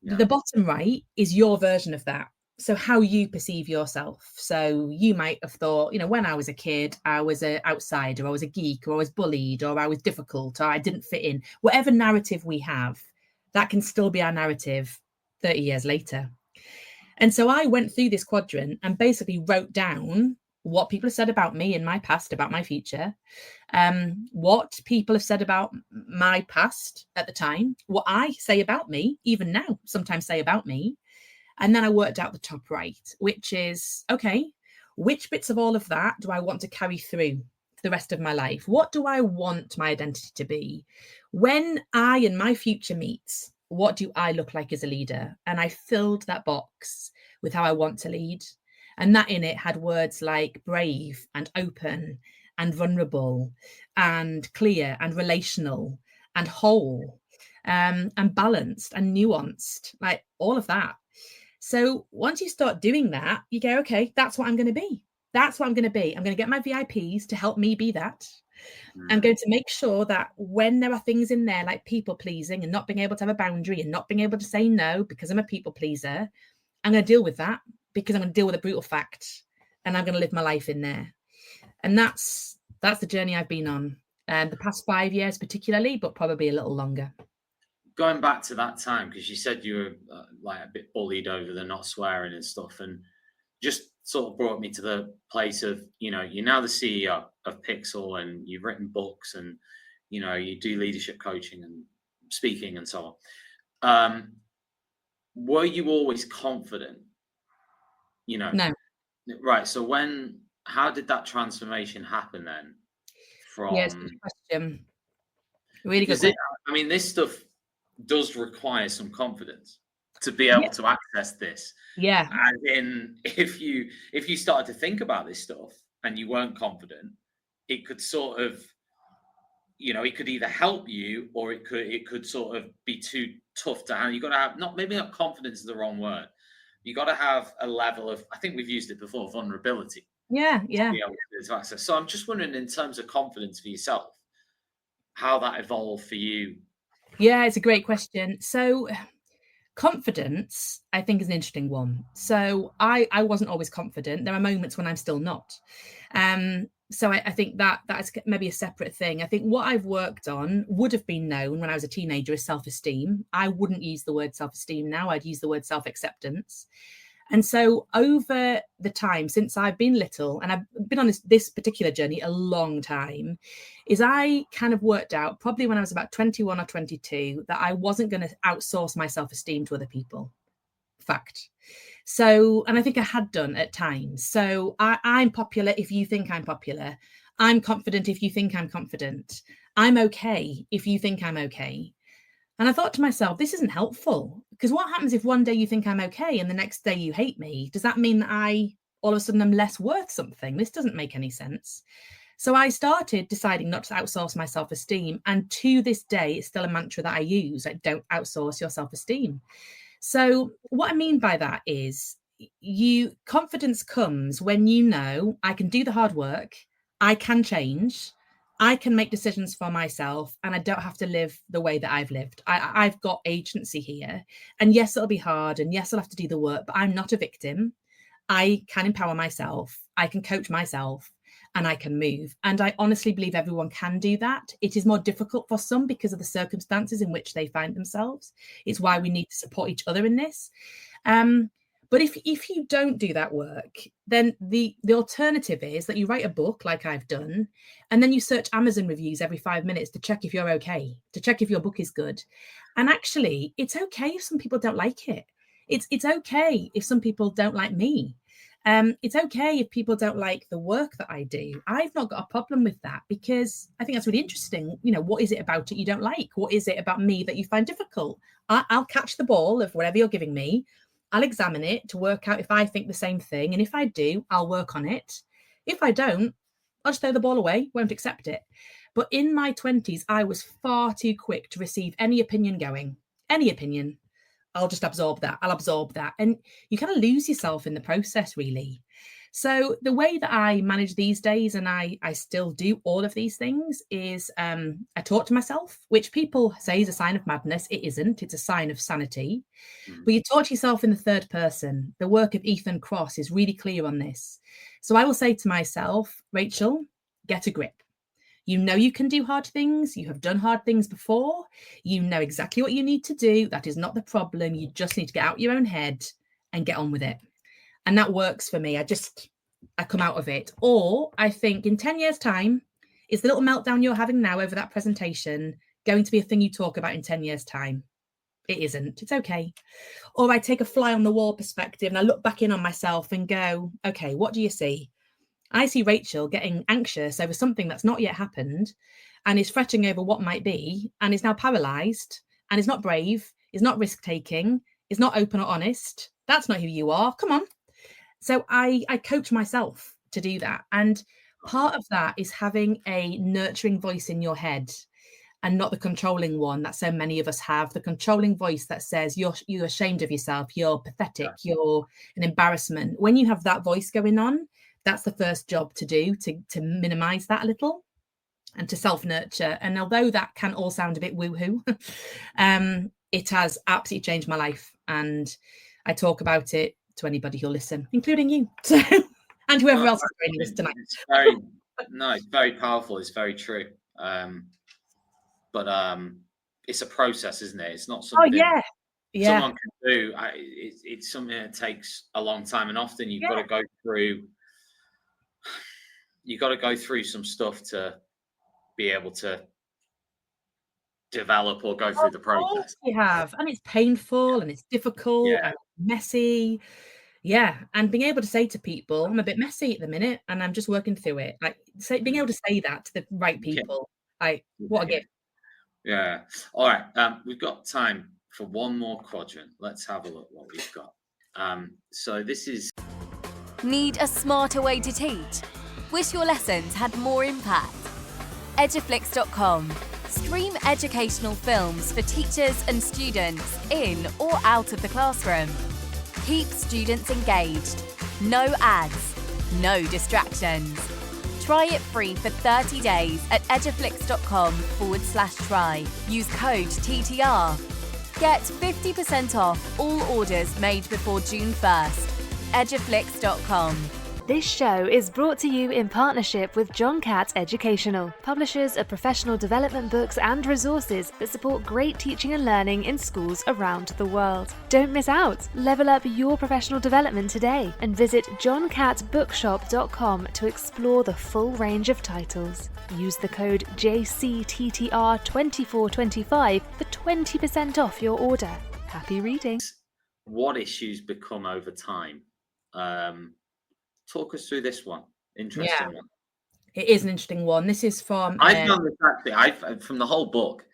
Yeah. The bottom right is your version of that. So how you perceive yourself. So you might have thought, when I was a kid, I was an outsider, or I was a geek, or I was bullied, or I was difficult, or I didn't fit in. Whatever narrative we have, that can still be our narrative 30 years later. And so I went through this quadrant and basically wrote down what people have said about me in my past, about my future, what people have said about my past at the time, what I say about me, even now, sometimes say about me. And then I worked out the top right, which is, okay, which bits of all of that do I want to carry through the rest of my life? What do I want my identity to be? When I and my future meets, what do I look like as a leader? And I filled that box with how I want to lead. And that in it had words like brave and open and vulnerable and clear and relational and whole and balanced and nuanced, like all of that. So once you start doing that, you go, okay, that's what I'm going to be. That's what I'm going to be. I'm going to get my VIPs to help me be that. I'm going to make sure that when there are things in there like people pleasing and not being able to have a boundary and not being able to say no because I'm a people pleaser, I'm going to deal with that because I'm going to deal with a brutal fact and I'm going to live my life in there. And that's the journey I've been on the past 5 years particularly, but probably a little longer. Going back to that time, because you said you were like a bit bullied over the not swearing and stuff, and just sort of brought me to the place of, you're now the CEO of Pixel and you've written books and, you do leadership coaching and speaking and so on. Were you always confident? No. Right. So how did that transformation happen then? Yes, good question. Really good question. This stuff does require some confidence to be able to access this. Yeah. And then if you started to think about this stuff and you weren't confident, it could sort of, it could either help you or it could sort of be too tough to handle. You got to have maybe not confidence is the wrong word. You got to have a level of, I think we've used it before, vulnerability. Yeah. To be able to access. So I'm just wondering, in terms of confidence for yourself, how that evolved for you. Yeah, it's a great question. So confidence, I think, is an interesting one. So I wasn't always confident. There are moments when I'm still not. So I think that's maybe a separate thing. I think what I've worked on would have been known when I was a teenager as self-esteem. I wouldn't use the word self-esteem now. I'd use the word self-acceptance. And so over the time since I've been little, and I've been on this particular journey a long time, is I kind of worked out probably when I was about 21 or 22 that I wasn't going to outsource my self-esteem to other people. Fact. So, and I think I had done at times. So I'm popular if you think I'm popular. I'm confident if you think I'm confident. I'm okay if you think I'm okay. And I thought to myself, this isn't helpful, because what happens if one day you think I'm okay and the next day you hate me? Does that mean that I all of a sudden am less worth something? This doesn't make any sense. So I started deciding not to outsource my self-esteem. And to this day, it's still a mantra that I use, like, don't outsource your self-esteem. So what I mean by that is confidence comes when you know I can do the hard work, I can change, I can make decisions for myself and I don't have to live the way that I've lived. I've got agency here. And yes, it'll be hard. And yes, I'll have to do the work, but I'm not a victim. I can empower myself. I can coach myself and I can move. And I honestly believe everyone can do that. It is more difficult for some because of the circumstances in which they find themselves. It's why we need to support each other in this. But if you don't do that work, then the alternative is that you write a book like I've done, and then you search Amazon reviews every 5 minutes to check if you're okay, to check if your book is good. And actually, it's okay if some people don't like it. It's okay if some people don't like me. It's okay if people don't like the work that I do. I've not got a problem with that because I think that's really interesting. You know, what is it about it you don't like? What is it about me that you find difficult? I'll catch the ball of whatever you're giving me. I'll examine it to work out if I think the same thing. And if I do, I'll work on it. If I don't, I'll just throw the ball away, won't accept it. But in my 20s, I was far too quick to receive any opinion going. Any opinion. I'll just absorb that. I'll absorb that. And you kind of lose yourself in the process, really. So the way that I manage these days, and I still do all of these things, is I talk to myself, which people say is a sign of madness. It isn't. It's a sign of sanity. But you talk to yourself in the third person. The work of Ethan Cross is really clear on this. So I will say to myself, Rachel, get a grip. You know you can do hard things. You have done hard things before. You know exactly what you need to do. That is not the problem. You just need to get out your own head and get on with it. And that works for me. I come out of it. Or I think in 10 years' time, is the little meltdown you're having now over that presentation going to be a thing you talk about in 10 years' time? It isn't. It's okay. Or I take a fly on the wall perspective and I look back in on myself and go, okay, what do you see? I see Rachel getting anxious over something that's not yet happened and is fretting over what might be and is now paralysed and is not brave, is not risk-taking, is not open or honest. That's not who you are. Come on. So I coach myself to do that. And part of that is having a nurturing voice in your head and not the controlling one that so many of us have, the controlling voice that says you're ashamed of yourself, you're pathetic, you're an embarrassment. When you have that voice going on, that's the first job to do, to minimize that a little and to self-nurture. And although that can all sound a bit woo-hoo, it has absolutely changed my life. And I talk about it to anybody who'll listen, including you. So, and whoever else is joining us tonight. It's very powerful. It's very true. But it's a process, isn't it? It's not something someone can do. It's something that takes a long time, and often you've got to go through. You've got to go through some stuff to be able to develop or go through the process. You have, and it's painful and it's difficult and messy. Yeah, and being able to say to people, I'm a bit messy at the minute, and I'm just working through it. Like being able to say that to the right people. What a gift. Yeah. All right. We've got time for one more quadrant. Let's have a look what we've got. So this is. Need a smarter way to teach? Wish your lessons had more impact? Eduflix.com. Stream educational films for teachers and students in or out of the classroom. Keep students engaged. No ads. No distractions. Try it free for 30 days at eduflix.com/try. Use code TTR. Get 50% off all orders made before June 1st. Eduflix.com. This show is brought to you in partnership with John Catt Educational, publishers of professional development books and resources that support great teaching and learning in schools around the world. Don't miss out. Level up your professional development today and visit johncattbookshop.com to explore the full range of titles. Use the code JCTTR2425 for 20% off your order. Happy reading. What issues become over time? Talk us through this one. Interesting one. It is an interesting one. This is from. I found this actually. From the whole book,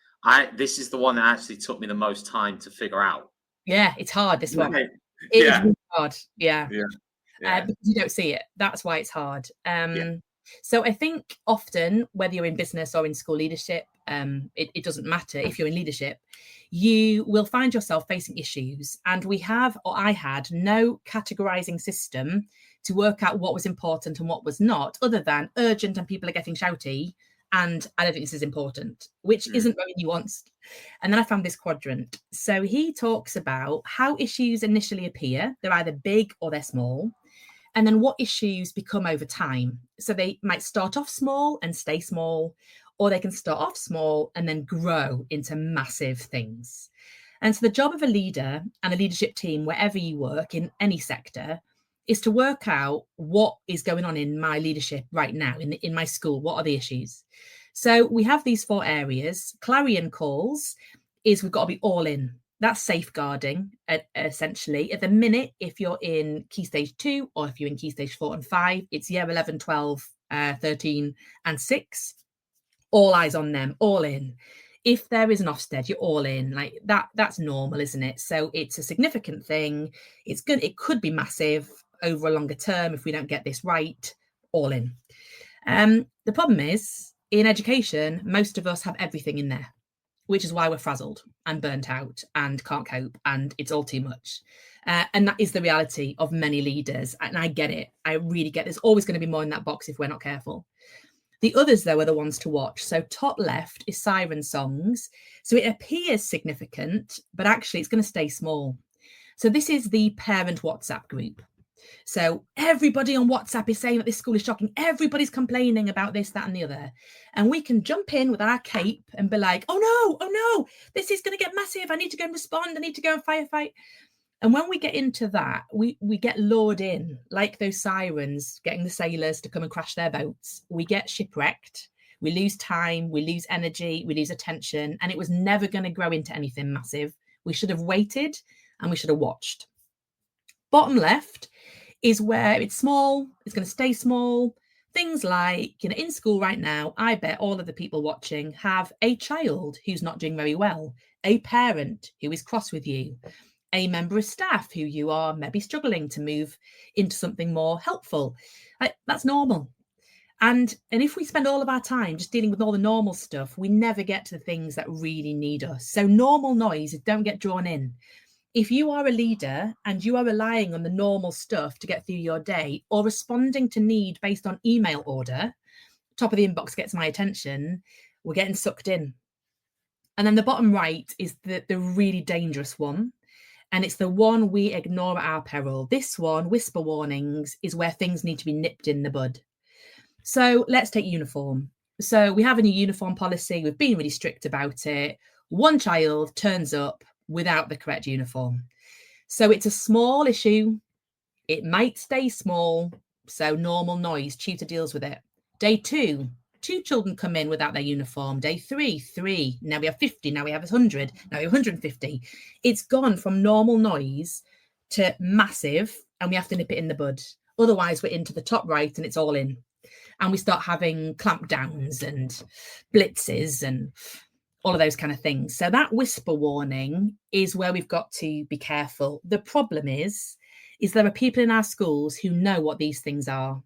this is the one that actually took me the most time to figure out. Yeah, it's hard. This one. It is really hard. Yeah. Because you don't see it. That's why it's hard. So I think often, whether you're in business or in school leadership, it doesn't matter. If you're in leadership, you will find yourself facing issues. And I had no categorizing system to work out what was important and what was not, other than urgent and people are getting shouty and I don't think this is important, which isn't very nuanced. And then I found this quadrant. So he talks about how issues initially appear. They're either big or they're small. And then what issues become over time. So they might start off small and stay small, or they can start off small and then grow into massive things. And so the job of a leader and a leadership team, wherever you work in any sector, is to work out what is going on in my leadership right now, in my school. What are the issues? So we have these 4 areas. Clarion calls is we've got to be all in. That's safeguarding, essentially. At the minute, if you're in Key Stage 2 or if you're in Key Stage 4 and 5, it's year 11, 12, 13 and 6. All eyes on them, all in. If there is an Ofsted, you're all in. Like that's normal, isn't it? So it's a significant thing. It's good. It could be massive over a longer term if we don't get this right. All in. The problem is, in education, most of us have everything in there, which is why we're frazzled and burnt out and can't cope, and it's all too much. And that is the reality of many leaders. And I get it. I really get it. There's always going to be more in that box if we're not careful. The others, though, are the ones to watch. So top left is siren songs. So it appears significant, but actually it's going to stay small. So this is the parent WhatsApp group. So everybody on WhatsApp is saying that this school is shocking. Everybody's complaining about this, that, and the other. And we can jump in with our cape and be like, oh no, this is going to get massive. I need to go and respond. I need to go and firefight. And when we get into that, we get lured in like those sirens, getting the sailors to come and crash their boats. We get shipwrecked. We lose time. We lose energy. We lose attention. And it was never going to grow into anything massive. We should have waited and we should have watched. Bottom left is where it's small. It's going to stay small. Things like, in school right now, I bet all of the people watching have a child who's not doing very well, a parent who is cross with you, a member of staff who you are maybe struggling to move into something more helpful. That's normal. And if we spend all of our time just dealing with all the normal stuff, we never get to the things that really need us. So normal noise, don't get drawn in. If you are a leader and you are relying on the normal stuff to get through your day or responding to need based on email order, top of the inbox gets my attention, we're getting sucked in. And then the bottom right is the really dangerous one. And it's the one we ignore at our peril. This one, whisper warnings, is where things need to be nipped in the bud. So let's take uniform. So we have a new uniform policy. We've been really strict about it. One child turns up without the correct uniform. So it's a small issue. It might stay small. So normal noise, tutor deals with it. Day 2, 2 children come in without their uniform. Day 3, 3. Now we have 50. Now we have 100. Now we have 150. It's gone from normal noise to massive, and we have to nip it in the bud. Otherwise, we're into the top right and it's all in. And we start having clampdowns and blitzes and all of those kind of things. So that whisper warning is where we've got to be careful. The problem is there are people in our schools who know what these things are.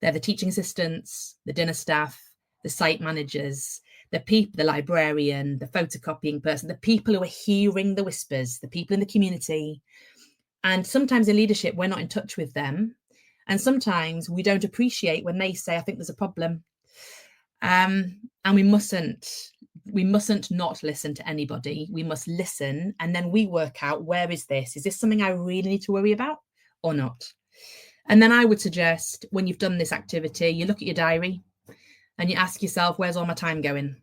They're the teaching assistants, the dinner staff, the site managers, the people, the librarian, the photocopying person, the people who are hearing the whispers, the people in the community. And sometimes in leadership, we're not in touch with them. And sometimes we don't appreciate when they say, I think there's a problem. And we mustn't not listen to anybody. We must listen. And then we work out, where is this? Is this something I really need to worry about or not? And then I would suggest, when you've done this activity, you look at your diary and you ask yourself, where's all my time going?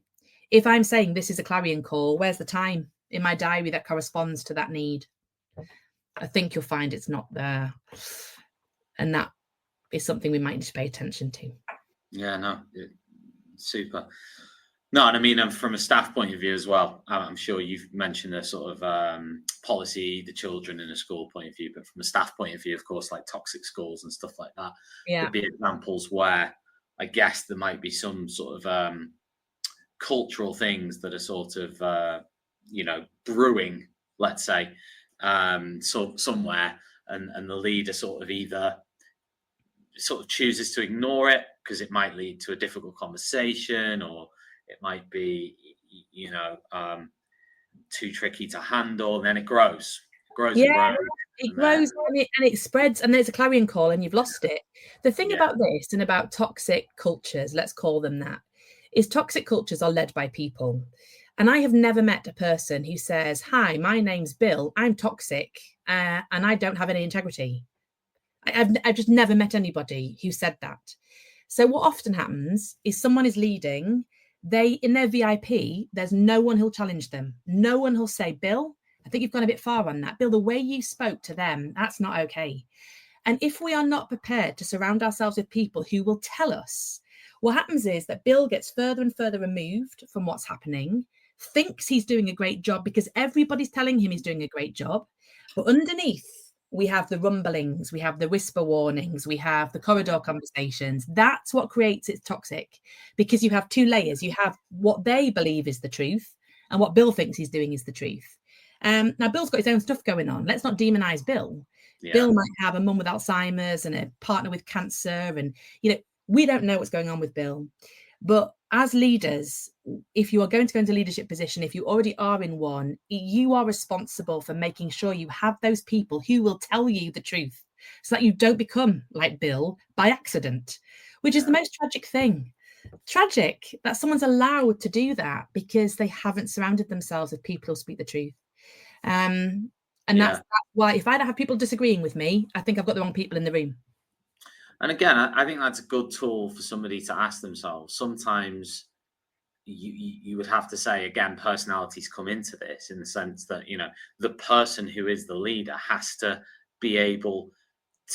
If I'm saying this is a clarion call, where's the time in my diary that corresponds to that need? I think you'll find it's not there. And that is something we might need to pay attention to. Yeah, no, super. No, and I mean, from a staff point of view as well, I'm sure you've mentioned the sort of policy, the children in a school point of view, but from a staff point of view, of course, like toxic schools and stuff like that, there'd be examples where I guess there might be some sort of cultural things that are sort of, brewing, let's say, so somewhere, and the leader sort of either sort of chooses to ignore it because it might lead to a difficult conversation, or it might be, too tricky to handle, and then it grows. It grows and it spreads, and there's a clarion call and you've lost it. The thing about this and about toxic cultures, let's call them that, is toxic cultures are led by people. And I have never met a person who says, hi, my name's Bill, I'm toxic, and I don't have any integrity. I've just never met anybody who said that. So what often happens is someone is leading, in their VIP, there's no one who'll challenge them. No one who'll say, Bill, I think you've gone a bit far on that. Bill, the way you spoke to them, that's not okay. And if we are not prepared to surround ourselves with people who will tell us, what happens is that Bill gets further and further removed from what's happening, thinks he's doing a great job because everybody's telling him he's doing a great job. But underneath, we have the rumblings, we have the whisper warnings, we have the corridor conversations. That's what creates it toxic, because you have two layers. You have what they believe is the truth and what Bill thinks he's doing is the truth. Now, Bill's got his own stuff going on. Let's not demonize Bill. Yeah. Bill might have a mum with Alzheimer's and a partner with cancer. And, we don't know what's going on with Bill. But as leaders, if you are going to go into a leadership position, if you already are in one, you are responsible for making sure you have those people who will tell you the truth so that you don't become like Bill by accident, which is the most tragic thing. Tragic that someone's allowed to do that because they haven't surrounded themselves with people who speak the truth. And that's why if I don't have people disagreeing with me, I think I've got the wrong people in the room. And again, I think that's a good tool for somebody to ask themselves. Sometimes you would have to say, again, personalities come into this in the sense that, the person who is the leader has to be able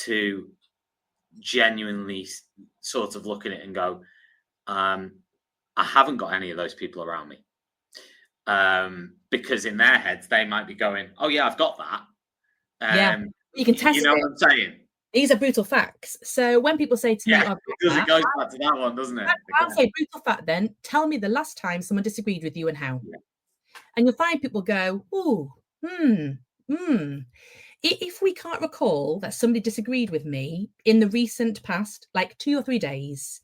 to genuinely sort of look at it and go, I haven't got any of those people around me. Because in their heads, they might be going, oh, yeah, I've got that. You can test it. You know what I'm saying? These are brutal facts. So when people say to me, it goes back to that one, doesn't it? I'll say brutal fact then. Tell me the last time someone disagreed with you and how. Yeah. And you'll find people go, If we can't recall that somebody disagreed with me in the recent past, like 2 or 3 days,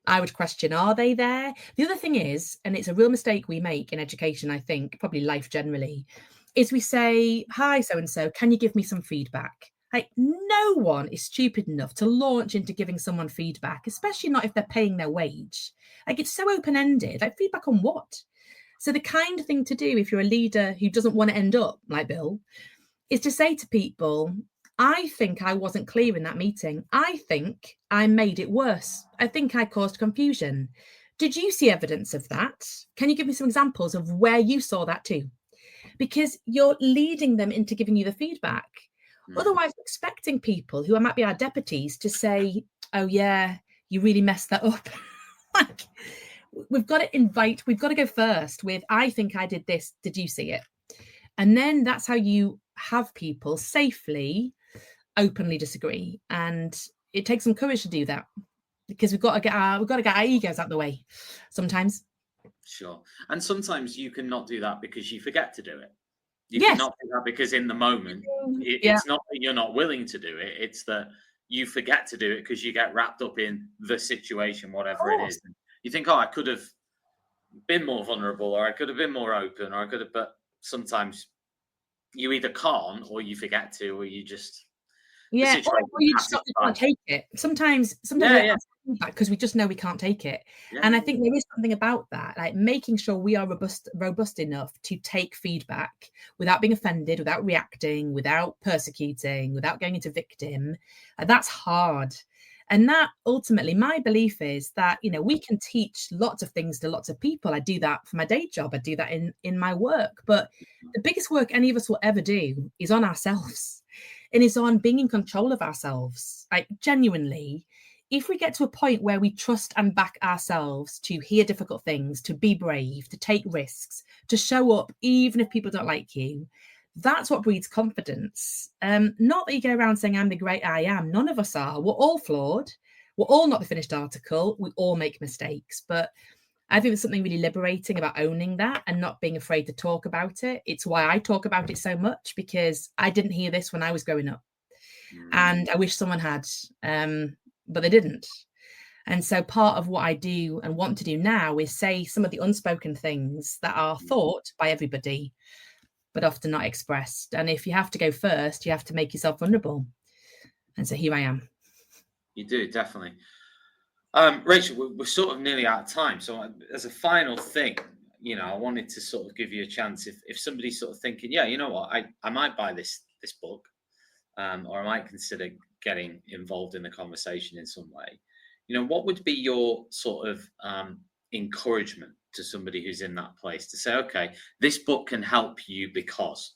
I would question, are they there? The other thing is, and it's a real mistake we make in education, I think, probably life generally, is we say, hi, so-and-so, can you give me some feedback? Like, no one is stupid enough to launch into giving someone feedback, especially not if they're paying their wage. Like, it's so open-ended. Like, feedback on what? So the kind of thing to do if you're a leader who doesn't want to end up like Bill is to say to people, I think I wasn't clear in that meeting. I think I made it worse. I think I caused confusion. Did you see evidence of that? Can you give me some examples of where you saw that too? Because you're leading them into giving you the feedback. Otherwise, expecting people who might be our deputies to say, oh, yeah, you really messed that up. Like, we've got to go first with, I think I did this. Did you see it? And then that's how you have people safely, openly disagree. And it takes some courage to do that because we've got to get our egos out of the way sometimes. Sure. And sometimes you cannot do that because you forget to do it. You cannot do that because in the moment, it's not that you're not willing to do it. It's that you forget to do it because you get wrapped up in the situation, whatever it is. And you think, I could have been more vulnerable, or I could have been more open, or I could have, but sometimes you either can't or you forget to, or you just... or you just can't take it. Sometimes because we just know we can't take it. And I think there is something about that, like making sure we are robust enough to take feedback without being offended, without reacting, without persecuting, without going into victim. That's hard. And that ultimately, my belief is that, we can teach lots of things to lots of people. I do that for my day job. I do that in my work. But the biggest work any of us will ever do is on ourselves. And it's on being in control of ourselves. Like, genuinely, if we get to a point where we trust and back ourselves to hear difficult things, to be brave, to take risks, to show up, even if people don't like you, that's what breeds confidence. Not that you go around saying, I'm the great I am. None of us are. We're all flawed. We're all not the finished article. We all make mistakes. But I think there's something really liberating about owning that and not being afraid to talk about it. It's why I talk about it so much, because I didn't hear this when I was growing up. And I wish someone had, but they didn't. And so part of what I do and want to do now is say some of the unspoken things that are thought by everybody, but often not expressed. And if you have to go first, you have to make yourself vulnerable. And so here I am. You do, definitely. Rachel, we're sort of nearly out of time. So as a final thing, I wanted to sort of give you a chance if somebody's sort of thinking, yeah, you know what, I might buy this book, or I might consider getting involved in the conversation in some way. What would be your sort of encouragement to somebody who's in that place to say, okay, this book can help you because?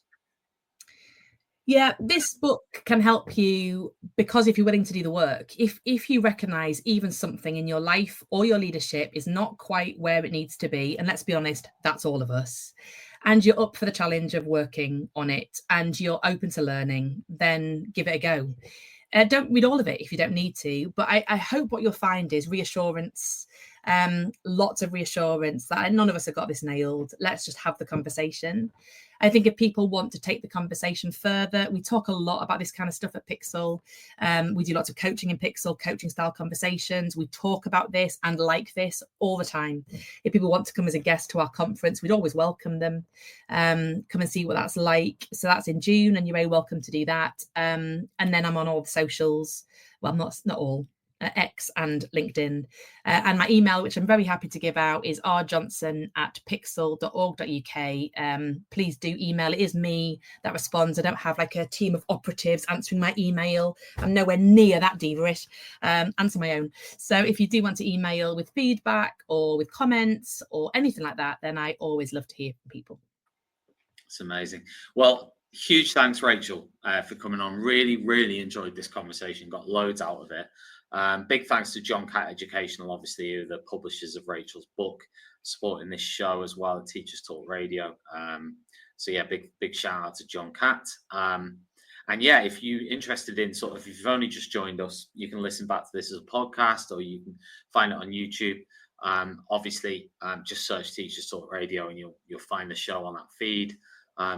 Yeah, this book can help you because if you're willing to do the work, if you recognize even something in your life or your leadership is not quite where it needs to be, and let's be honest, that's all of us, and you're up for the challenge of working on it and you're open to learning, then give it a go. Don't read all of it if you don't need to, but I hope what you'll find is reassurance, lots of reassurance that none of us have got this nailed. Let's just have the conversation. I think if people want to take the conversation further, we talk a lot about this kind of stuff at Pixel. We do lots of coaching in Pixel, coaching style conversations. We talk about this and like this all the time. If people want to come as a guest to our conference, we'd always welcome them. Come and see what that's like. So that's in June and you're very welcome to do that. And then I'm on all the socials. Well, not all. X and LinkedIn, and my email, which I'm very happy to give out, is rjohnson@pixel.org.uk. Please do email. It is me that responds. I don't have like a team of operatives answering my email. I'm nowhere near that diva-ish. Answer my own. So if you do want to email with feedback or with comments or anything like that, then I always love to hear from people. It's amazing. Well, huge thanks, Rachel, for coming on. Really, really enjoyed this conversation. Got loads out of it. Big thanks to John Catt Educational, obviously, who are the publishers of Rachel's book, supporting this show as well at Teachers Talk Radio. So yeah, big shout out to John Catt. And yeah, if you're interested in if you've only just joined us, you can listen back to this as a podcast or you can find it on YouTube. Obviously, just search Teachers Talk Radio and you'll find the show on that feed.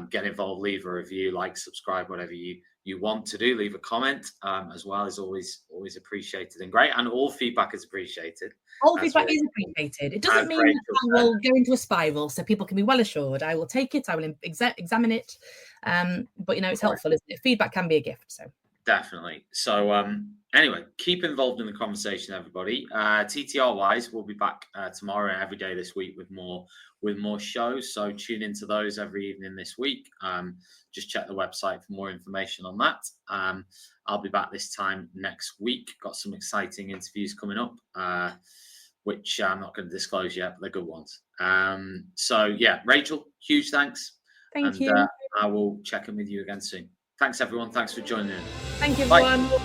Get involved, leave a review, subscribe, whatever you want to do. Leave a comment as well is always appreciated and great, and all feedback is appreciated. All feedback is appreciated. It doesn't mean that I will go into a spiral, so people can be well assured I will take it, I will examine it, but it's helpful, isn't it? Feedback can be a gift. So definitely. So anyway, keep involved in the conversation, everybody. TTR wise, we'll be back tomorrow and every day this week with more shows, so tune into those every evening this week. Just check the website for more information on that. I'll be back this time next week. Got some exciting interviews coming up, which I'm not going to disclose yet, but they're good ones. So yeah, Rachel, huge thanks. Thank you. I will check in with you again soon. Thanks everyone. Thanks for joining in. Thank you, everyone. Bye.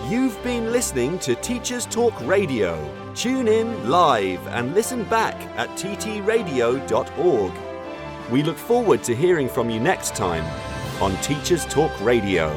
You've been listening to Teachers Talk Radio. Tune in live and listen back at ttradio.org. We look forward to hearing from you next time on Teachers Talk Radio.